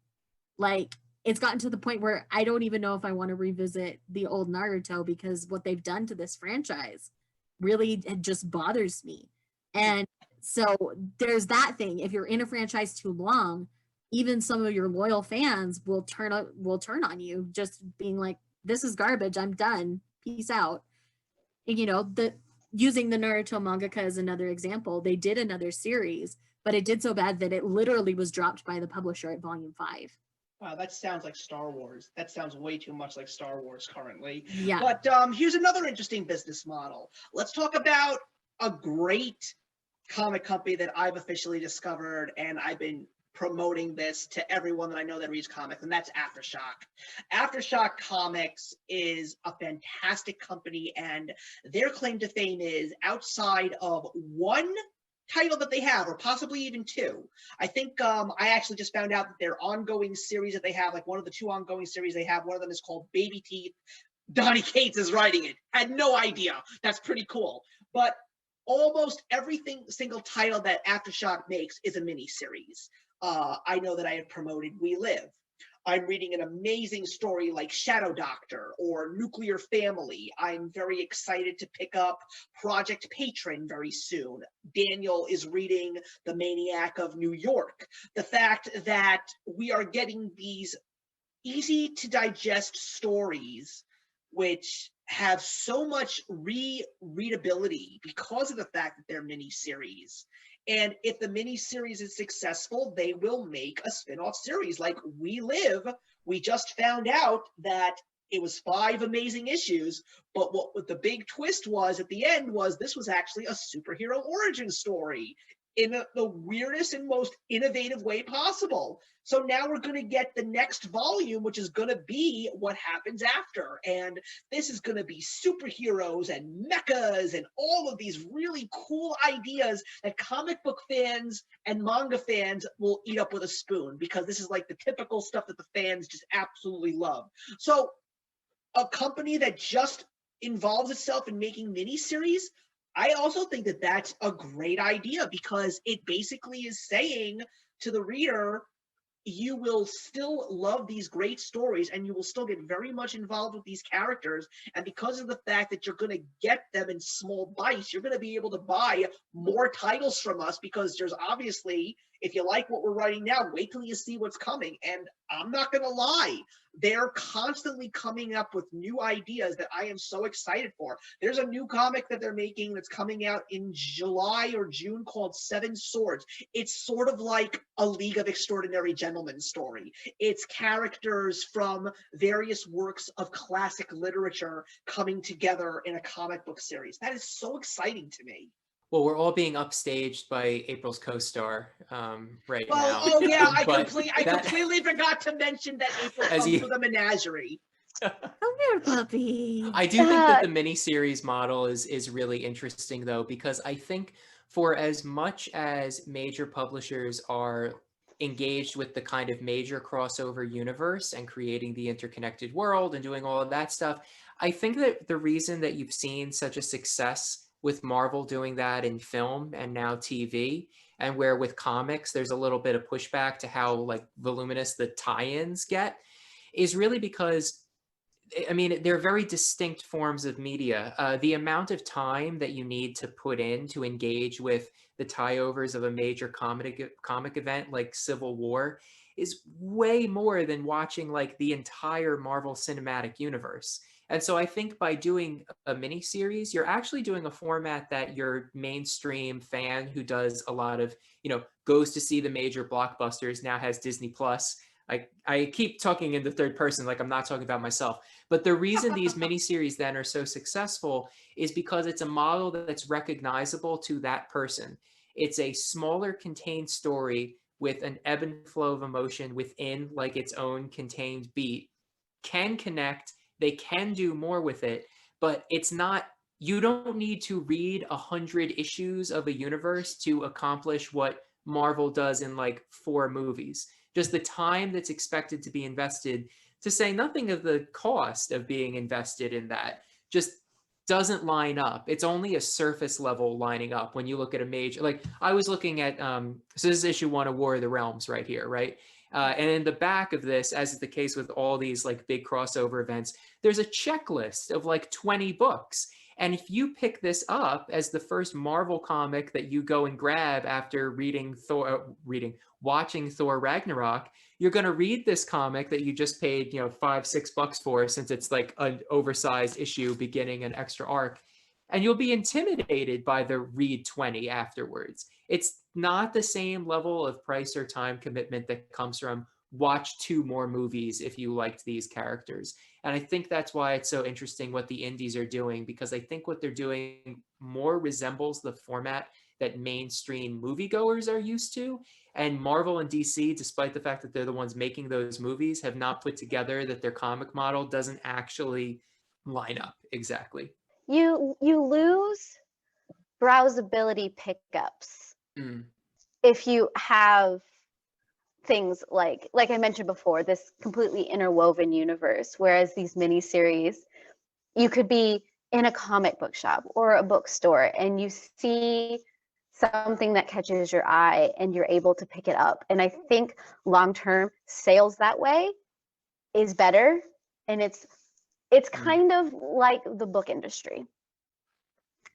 Like, it's gotten to the point where I don't even know if I want to revisit the old Naruto, because what they've done to this franchise really just bothers me. And so there's that thing. If you're in a franchise too long, even some of your loyal fans will turn on you, just being like, this is garbage. I'm done. Peace out. And, you know, using the Naruto mangaka as another example, they did another series, but it did so bad that it literally was dropped by the publisher at volume 5. Wow, that sounds like Star Wars. That sounds way too much like Star Wars currently. Yeah. But here's another interesting business model. Let's talk about a great comic company that I've officially discovered, and I've been promoting this to everyone that I know that reads comics, and that's Aftershock. Aftershock Comics is a fantastic company, and their claim to fame is outside of one title that they have, or possibly even two. I think I actually just found out that their ongoing series that they have, like one of the two ongoing series they have, one of them is called Baby Teeth. Donnie Cates is writing it. Had no idea. That's pretty cool. But almost everything single title that Aftershock makes is a mini series. I know that I have promoted We Live. I'm reading an amazing story like Shadow Doctor or Nuclear Family. I'm very excited to pick up Project Patron very soon. Daniel is reading The Maniac of New York. The fact that we are getting these easy to digest stories which have so much readability because of the fact that they're mini-series. And if the mini-series is successful, they will make a spin-off series like We Live. We just found out that it was 5 amazing issues, but what the big twist was at the end was this was actually a superhero origin story in the weirdest and most innovative way possible. So now we're going to get the next volume, which is going to be what happens after. And this is going to be superheroes and mechas and all of these really cool ideas that comic book fans and manga fans will eat up with a spoon, because this is like the typical stuff that the fans just absolutely love. So a company that just involves itself in making miniseries, I also think that that's a great idea, because it basically is saying to the reader, you will still love these great stories and you will still get very much involved with these characters. And because of the fact that you're going to get them in small bites, you're going to be able to buy more titles from us, because there's obviously, if you like what we're writing now, wait till you see what's coming. And I'm not going to lie, they're constantly coming up with new ideas that I am so excited for. There's a new comic that they're making that's coming out in July or June called 7 Swords. It's sort of like a League of Extraordinary Gentlemen story. It's characters from various works of classic literature coming together in a comic book series. That is so exciting to me. Well, we're all being upstaged by April's co-star right Well, now. oh yeah, I But completely forgot to mention that April As comes you- with a menagerie. Come here, puppy. I do think that the mini-series model is really interesting, though, because I think for as much as major publishers are engaged with the kind of major crossover universe and creating the interconnected world and doing all of that stuff, I think that the reason that you've seen such a success with Marvel doing that in film and now TV, and where with comics there's a little bit of pushback to how like voluminous the tie-ins get, is really because, I mean, they're very distinct forms of media. The amount of time that you need to put in to engage with the tie-overs of a major comic event like Civil War is way more than watching like the entire Marvel Cinematic Universe. And so I think by doing a mini series, you're actually doing a format that your mainstream fan who does a lot of, goes to see the major blockbusters, now has Disney Plus. I keep talking in the third person like I'm not talking about myself. But the reason these miniseries then are so successful is because it's a model that's recognizable to that person. It's a smaller contained story with an ebb and flow of emotion within like its own contained beat, can connect, they can do more with it, but it's not, you don't need to read 100 issues of a universe to accomplish what Marvel does in like 4 movies. Just the time that's expected to be invested, to say nothing of the cost of being invested in that, just doesn't line up. It's only a surface level lining up when you look at a major, like I was looking at, so this is issue 1 of War of the Realms right here, right? And in the back of this, as is the case with all these like big crossover events, there's a checklist of like 20 books. And if you pick this up as the first Marvel comic that you go and grab after watching Thor Ragnarok, you're going to read this comic that you just paid, $5-6 for, since it's like an oversized issue beginning an extra arc. and you'll be intimidated by the read 20 afterwards. It's not the same level of price or time commitment that comes from watch 2 more movies if you liked these characters. And I think that's why it's so interesting what the indies are doing, because I think what they're doing more resembles the format that mainstream moviegoers are used to. And Marvel and DC, despite the fact that they're the ones making those movies, have not put together that their comic model doesn't actually line up exactly. You lose browsability pickups Mm. if you have things like I mentioned before, this completely interwoven universe, whereas these miniseries, you could be in a comic book shop or a bookstore and you see something that catches your eye and you're able to pick it up. And I think long-term sales that way is better. And it's kind of like the book industry.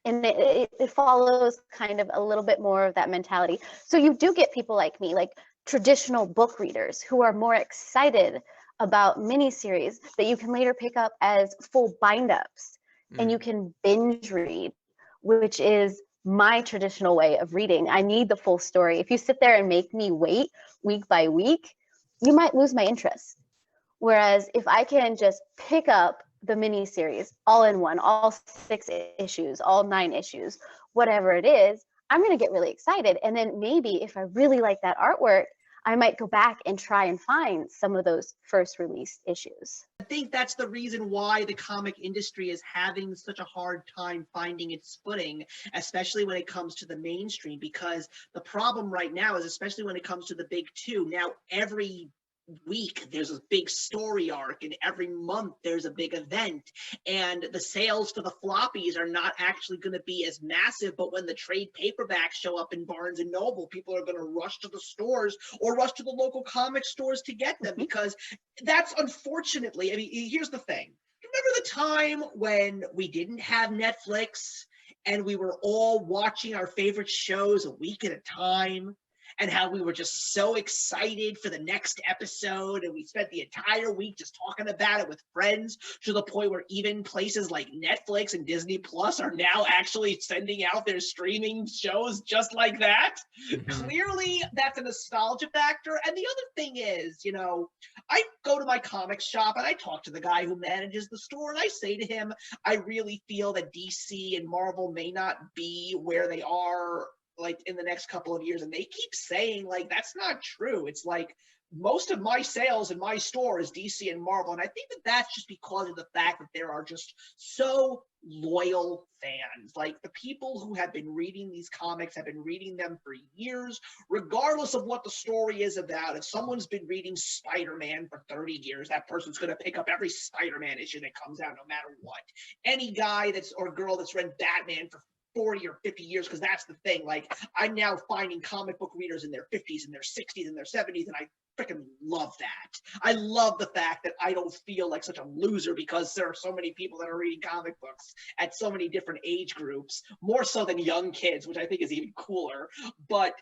And it follows kind of a little bit more of that mentality. So you do get people like me, like traditional book readers, who are more excited about miniseries that you can later pick up as full bind-ups, and you can binge read, which is my traditional way of reading. I need the full story. If you sit there and make me wait week by week, you might lose my interest. Whereas if I can just pick up the miniseries all in one, all 6 issues, all 9 issues, whatever it is, I'm going to get really excited. And then maybe if I really like that artwork, I might go back and try and find some of those first release issues. I think that's the reason why the comic industry is having such a hard time finding its footing, especially when it comes to the mainstream, because the problem right now is, especially when it comes to the big 2, now every week there's a big story arc, and every month there's a big event, and the sales for the floppies are not actually going to be as massive. But when the trade paperbacks show up in Barnes and Noble, people are going to rush to the stores or rush to the local comic stores to get them, because that's, unfortunately, I mean, here's the thing. Remember the time when we didn't have Netflix and we were all watching our favorite shows a week at a time? And how we were just so excited for the next episode, and we spent the entire week just talking about it with friends, to the point where even places like Netflix and Disney Plus are now actually sending out their streaming shows just like that. Clearly, that's a nostalgia factor. And the other thing is, you know, I go to my comic shop and I talk to the guy who manages the store, and I say to him, I really feel that DC and Marvel may not be where they are like in the next couple of years. And they keep saying, like, that's not true. It's like most of my sales in my store is DC and Marvel. And I think that that's just because of the fact that there are just so loyal fans. Like, the people who have been reading these comics have been reading them for years, regardless of what the story is about. If someone's been reading Spider-Man for 30 years, that person's going to pick up every Spider-Man issue that comes out no matter what. Any guy that's or girl that's read Batman for 40 or 50 years, because that's the thing. Like, I'm now finding comic book readers in their 50s and their 60s and their 70s, and I freaking love that. I love the fact that I don't feel like such a loser because there are so many people that are reading comic books at so many different age groups, more so than young kids, which I think is even cooler. But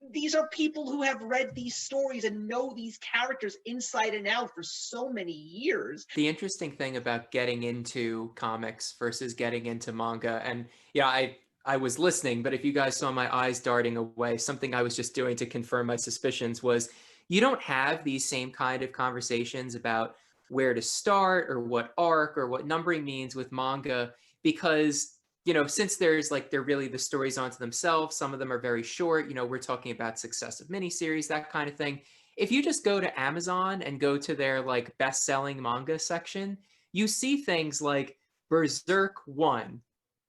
these are people who have read these stories and know these characters inside and out for so many years. The interesting thing about getting into comics versus getting into manga, and yeah, I was listening, but if you guys saw my eyes darting away, something I was just doing to confirm my suspicions was you don't have these same kind of conversations about where to start or what arc or what numbering means with manga, because you know, since there's like, they're really the stories onto themselves. Some of them are very short. You know, we're talking about successive miniseries, that kind of thing. If you just go to Amazon and go to their like best-selling manga section, you see things like Berserk 1,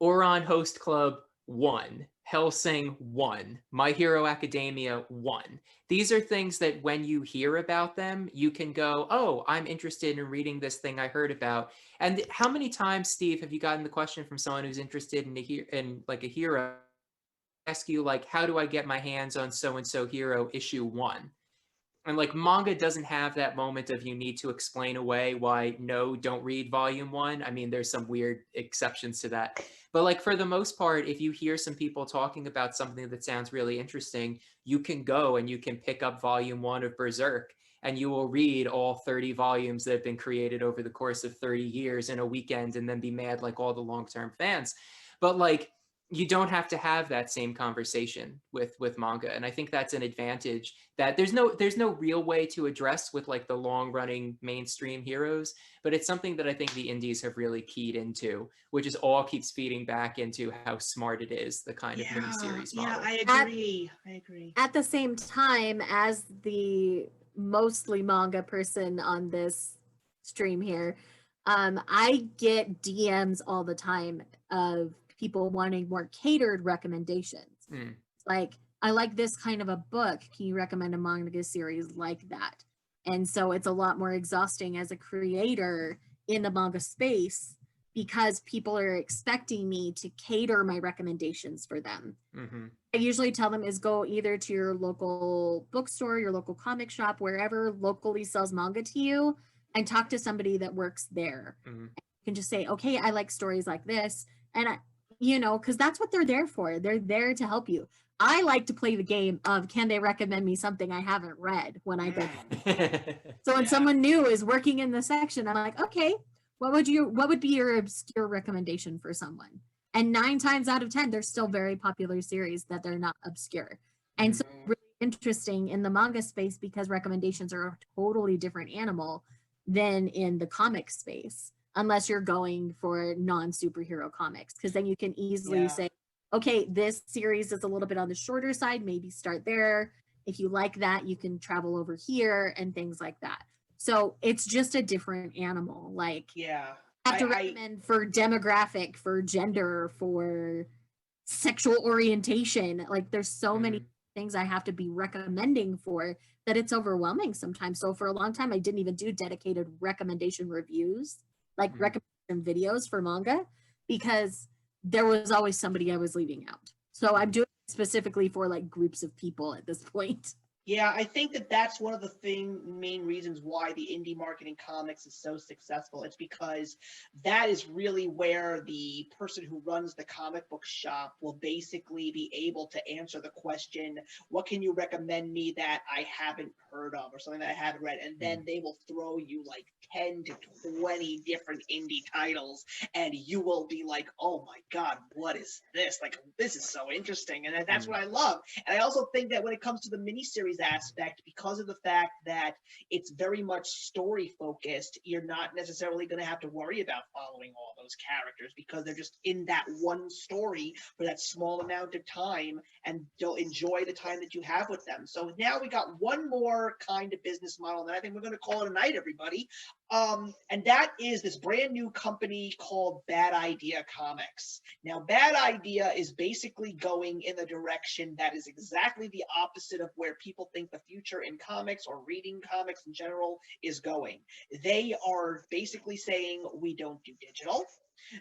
Ouran Host Club 1, Hellsing 1, My Hero Academia 1. These are things that when you hear about them, you can go, oh, I'm interested in reading this thing I heard about. And how many times, Steve, have you gotten the question from someone who's interested in like a hero, ask you like, how do I get my hands on so-and-so hero issue 1? And like, manga doesn't have that moment of you need to explain away why no, don't read volume 1. I mean, there's some weird exceptions to that. But like, for the most part, if you hear some people talking about something that sounds really interesting, you can go and you can pick up volume 1 of Berserk, and you will read all 30 volumes that have been created over the course of 30 years in a weekend, and then be mad like all the long-term fans. but like you don't have to have that same conversation with manga, and I think that's an advantage that there's no real way to address with like the long running mainstream heroes, but it's something that I think the indies have really keyed into, which is all keeps feeding back into how smart it is, the kind of miniseries model. I agree. I agree. At the same time, as the mostly manga person on this stream here, I get DMs all the time of people wanting more catered recommendations. Like, I like this kind of a book. Can you recommend a manga series like that? And so it's a lot more exhausting as a creator in the manga space because people are expecting me to cater my recommendations for them. I usually tell them is go either to your local bookstore, your local comic shop, wherever locally sells manga to you, and talk to somebody that works there. You can just say, okay, I like stories like this. And because that's what they're there for. They're there to help you. I like to play the game of, can they recommend me something I haven't read when I go? So when someone new is working in the section, I'm like, okay, what would be your obscure recommendation for someone? And 9 times out of 10, they're still very popular series that they're not obscure. And so it's really interesting in the manga space because recommendations are a totally different animal than in the comic space, unless you're going for non-superhero comics, because then you can easily say, okay, this series is a little bit on the shorter side, maybe start there. If you like that, you can travel over here and things like that. So it's just a different animal. Like, have to recommend for demographic, for gender, for sexual orientation. Like, there's so many things I have to be recommending for that it's overwhelming sometimes. So for a long time, I didn't even do dedicated recommendation reviews, like recommendation videos for manga, because there was always somebody I was leaving out. So I'm doing it specifically for like groups of people at this point. Yeah, I think that that's one of the main reasons why the indie market in comics is so successful. It's because that is really where the person who runs the comic book shop will basically be able to answer the question, what can you recommend me that I haven't heard of or something that I haven't read? And then they will throw you like 10 to 20 different indie titles, and you will be like, oh my God, what is this? Like, this is so interesting. And that's what I love. And I also think that when it comes to the miniseries aspect, because of the fact that it's very much story focused, you're not necessarily going to have to worry about following all those characters because they're just in that one story for that small amount of time, and you'll enjoy the time that you have with them. So now we got one more kind of business model, and I think we're going to call it a night, everybody. And that is this brand new company called Bad Idea Comics. Now, Bad Idea is basically going in the direction that is exactly the opposite of where people think the future in comics or reading comics in general is going. They are basically saying we don't do digital.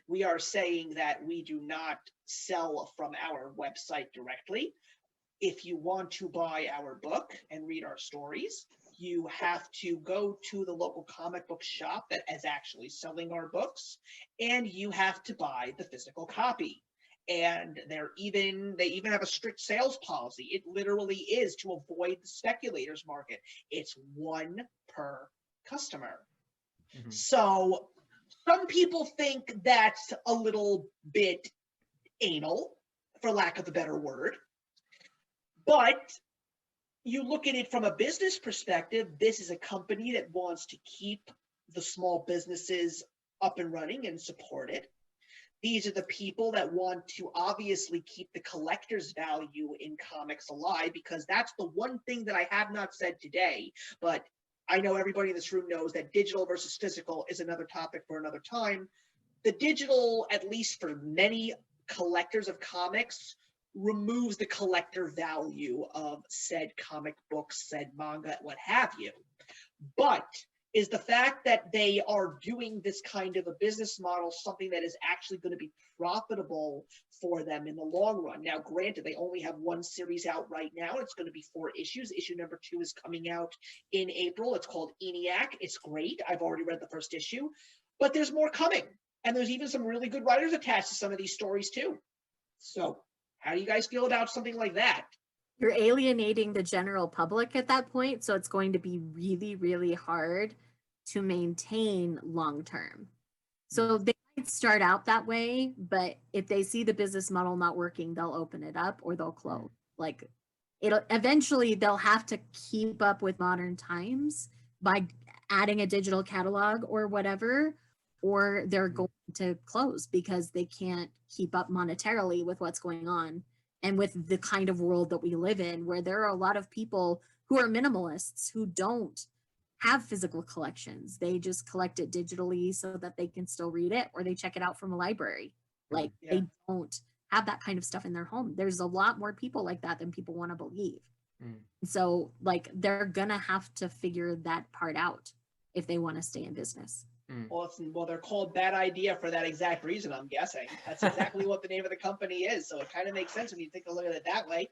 We are saying that we do not sell from our website directly. If you want to buy our book and read our stories, you have to go to the local comic book shop that is actually selling our books, and you have to buy the physical copy. And they even have a strict sales policy. It literally is to avoid the speculators market. It's one per customer. So some people think that's a little bit anal, for lack of a better word. But you look at it from a business perspective, this is a company that wants to keep the small businesses up and running and support it. These are the people that want to obviously keep the collector's value in comics alive, because that's the one thing that I have not said today, but I know everybody in this room knows that digital versus physical is another topic for another time. The digital, at least for many collectors of comics, removes the collector value of said comic books, said manga, what have you. But is the fact that they are doing this kind of a business model something that is actually going to be profitable for them in the long run? Now, granted, they only have one series out right now. It's going to be 4 issues. Issue number 2 is coming out in April. It's called ENIAC. It's great. I've already read the first issue, but there's more coming. And there's even some really good writers attached to some of these stories too. So how do you guys feel about something like that? You're alienating the general public at that point, so it's going to be really, really hard to maintain long term. So they might start out that way, but if they see the business model not working, they'll open it up or they'll close. Like it'll eventually they'll have to keep up with modern times by adding a digital catalog or whatever, or they're going to close because they can't keep up monetarily with what's going on and with the kind of world that we live in, where there are a lot of people who are minimalists who don't have physical collections. They just collect it digitally so that they can still read it, or they check it out from a library. Like they don't have that kind of stuff in their home. There's a lot more people like that than people want to believe. So like they're gonna have to figure that part out if they want to stay in business. Well, they're called Bad Idea for that exact reason, I'm guessing. That's exactly what the name of the company is. So it kind of makes sense when you take a look at it that way.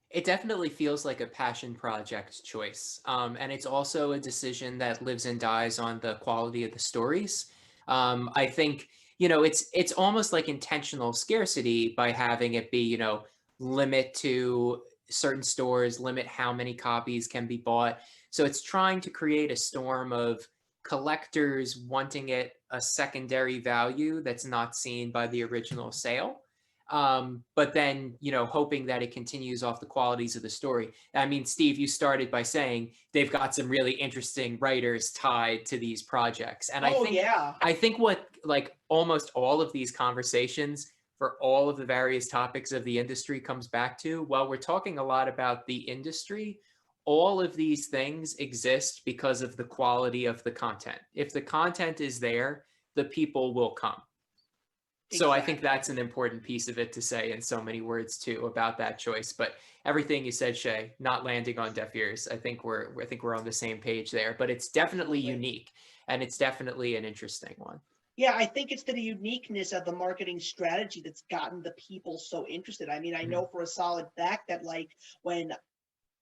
It definitely feels like a passion project choice. And it's also a decision that lives and dies on the quality of the stories. I think, you know, it's almost like intentional scarcity by having it be, you know, limit to certain stores, limit how many copies can be bought. So it's trying to create a storm of collectors wanting it a secondary value that's not seen by the original sale. But then, you know, hoping that it continues off the qualities of the story. I mean, Steve, you started by saying they've got some really interesting writers tied to these projects. And I think what like almost all of these conversations for all of the various topics of the industry comes back to, while we're talking a lot about the industry, all of these things exist because of the quality of the content. If the content is there, the people will come. So I think that's an important piece of it to say in so many words too about that choice. But everything you said, Shae, not landing on deaf ears. I think we're on the same page there. But it's definitely unique, and it's definitely an interesting one. Yeah, I think it's the uniqueness of the marketing strategy that's gotten the people so interested. I mean, I know for a solid fact that like when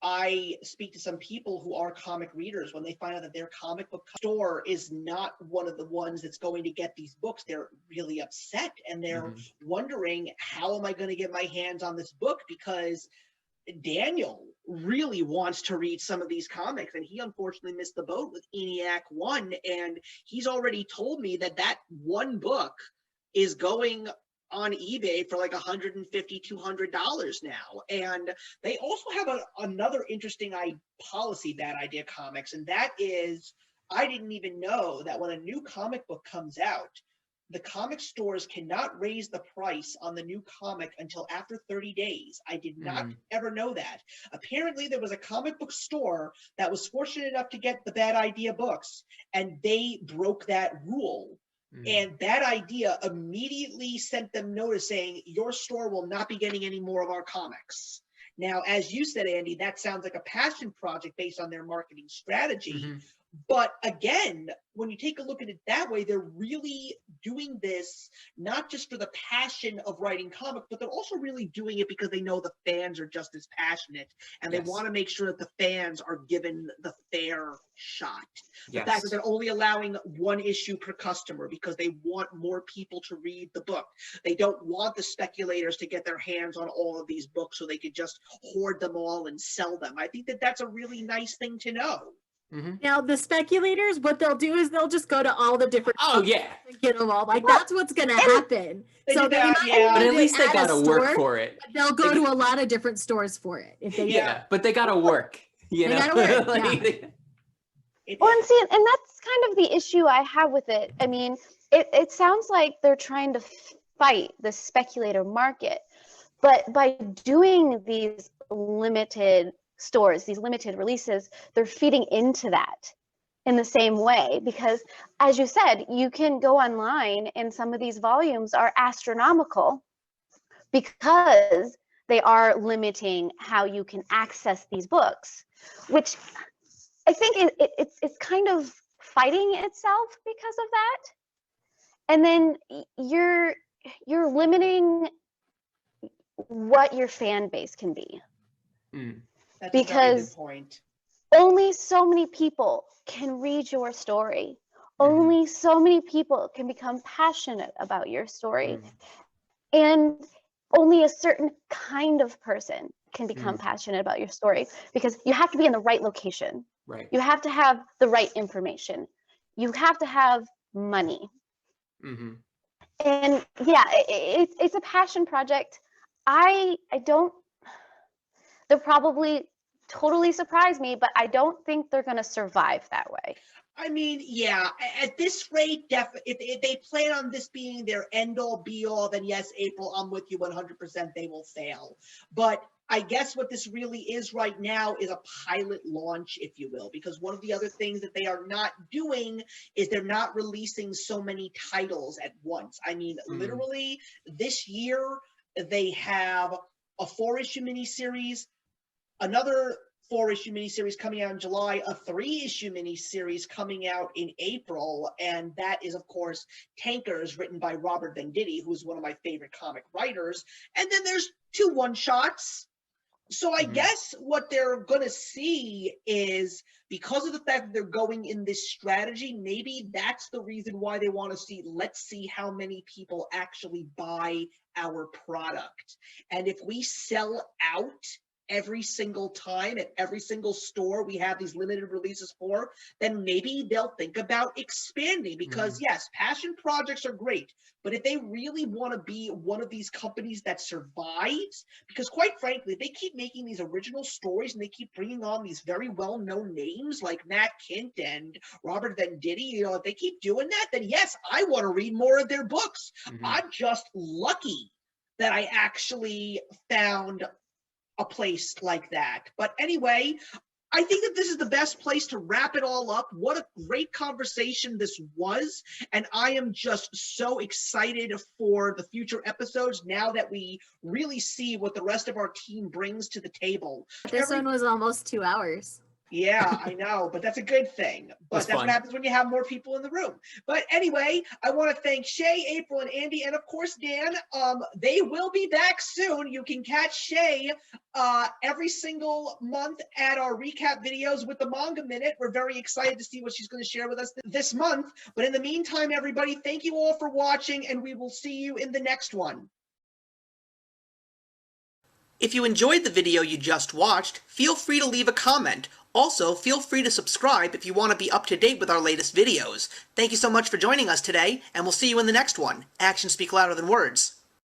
I speak to some people who are comic readers, when they find out that their comic book store is not one of the ones that's going to get these books, they're really upset and they're wondering, how am I going to get my hands on this book? Because Daniel really wants to read some of these comics, and he unfortunately missed the boat with ENIAC 1, and he's already told me that that one book is going on eBay for like $150, $200 now. And they also have another interesting policy, Bad Idea Comics, and that is, I didn't even know that when a new comic book comes out, the comic stores cannot raise the price on the new comic until after 30 days. I did not ever know that. Apparently, there was a comic book store that was fortunate enough to get the Bad Idea books, and they broke that rule. And Bad Idea immediately sent them notice saying, your store will not be getting any more of our comics. Now, as you said, Andy, that sounds like a passion project based on their marketing strategy. But again, when you take a look at it that way, they're really doing this not just for the passion of writing comics, but they're also really doing it because they know the fans are just as passionate, and they want to make sure that the fans are given the fair shot. The fact that they're only allowing one issue per customer because they want more people to read the book. They don't want the speculators to get their hands on all of these books so they could just hoard them all and sell them. I think that that's a really nice thing to know. Now the speculators, what they'll do is they'll just go to all the different and get them all. Like that's what's gonna happen. So they might but at least they gotta work for it. They'll go to a lot of different stores for it if they but they gotta work. You know, gotta work. Well, and see, and that's kind of the issue I have with it. I mean, it sounds like they're trying to fight the speculator market, but by doing these limited stores, these limited releases, they're feeding into that in the same way, because as you said, you can go online and some of these volumes are astronomical because they are limiting how you can access these books, which I think it's kind of fighting itself because of that. And then you're limiting what your fan base can be. That's because a very good point. Only so many people can read your story. Only so many people can become passionate about your story. And only a certain kind of person can become passionate about your story, because you have to be in the right location. You have to have the right information. You have to have money. And yeah, it's a passion project. I don't, they'll probably totally surprise me, but I don't think they're going to survive that way. I mean, yeah, at this rate, if they plan on this being their end-all, be-all, then yes, April, I'm with you 100%, they will fail. But I guess what this really is right now is a pilot launch, if you will, because one of the other things that they are not doing is they're not releasing so many titles at once. I mean, literally, this year, they have a 4-issue miniseries, another 4-issue miniseries coming out in July, a 3-issue miniseries coming out in April, and that is, of course, Tankers, written by Robert Venditti, who's one of my favorite comic writers. And then there's 2 one-shots. So I guess what they're going to see is, because of the fact that they're going in this strategy, maybe that's the reason why they want to see, let's see how many people actually buy our product. And if we sell out every single time at every single store we have these limited releases for, then maybe they'll think about expanding, because yes, passion projects are great, but if they really want to be one of these companies that survives, because quite frankly, they keep making these original stories and they keep bringing on these very well-known names like Matt Kint and Robert Venditti, you know, if they keep doing that, then yes, I want to read more of their books. I'm just lucky that I actually found a place like that. But anyway, I think that this is the best place to wrap it all up. What a great conversation this was. And I am just so excited for the future episodes now that we really see what the rest of our team brings to the table. This one was almost 2 hours. Yeah, I know, but that's a good thing. But that's what happens when you have more people in the room. But anyway, I want to thank Shae, April, and Andy, and of course Dan. They will be back soon. You can catch Shae every single month at our recap videos with the Manga Minute. We're very excited to see what she's going to share with us this month. But in the meantime, everybody, thank you all for watching, and we will see you in the next one. If you enjoyed the video you just watched, feel free to leave a comment. Also, feel free to subscribe if you want to be up to date with our latest videos. Thank you so much for joining us today, and we'll see you in the next one. Actions speak louder than words.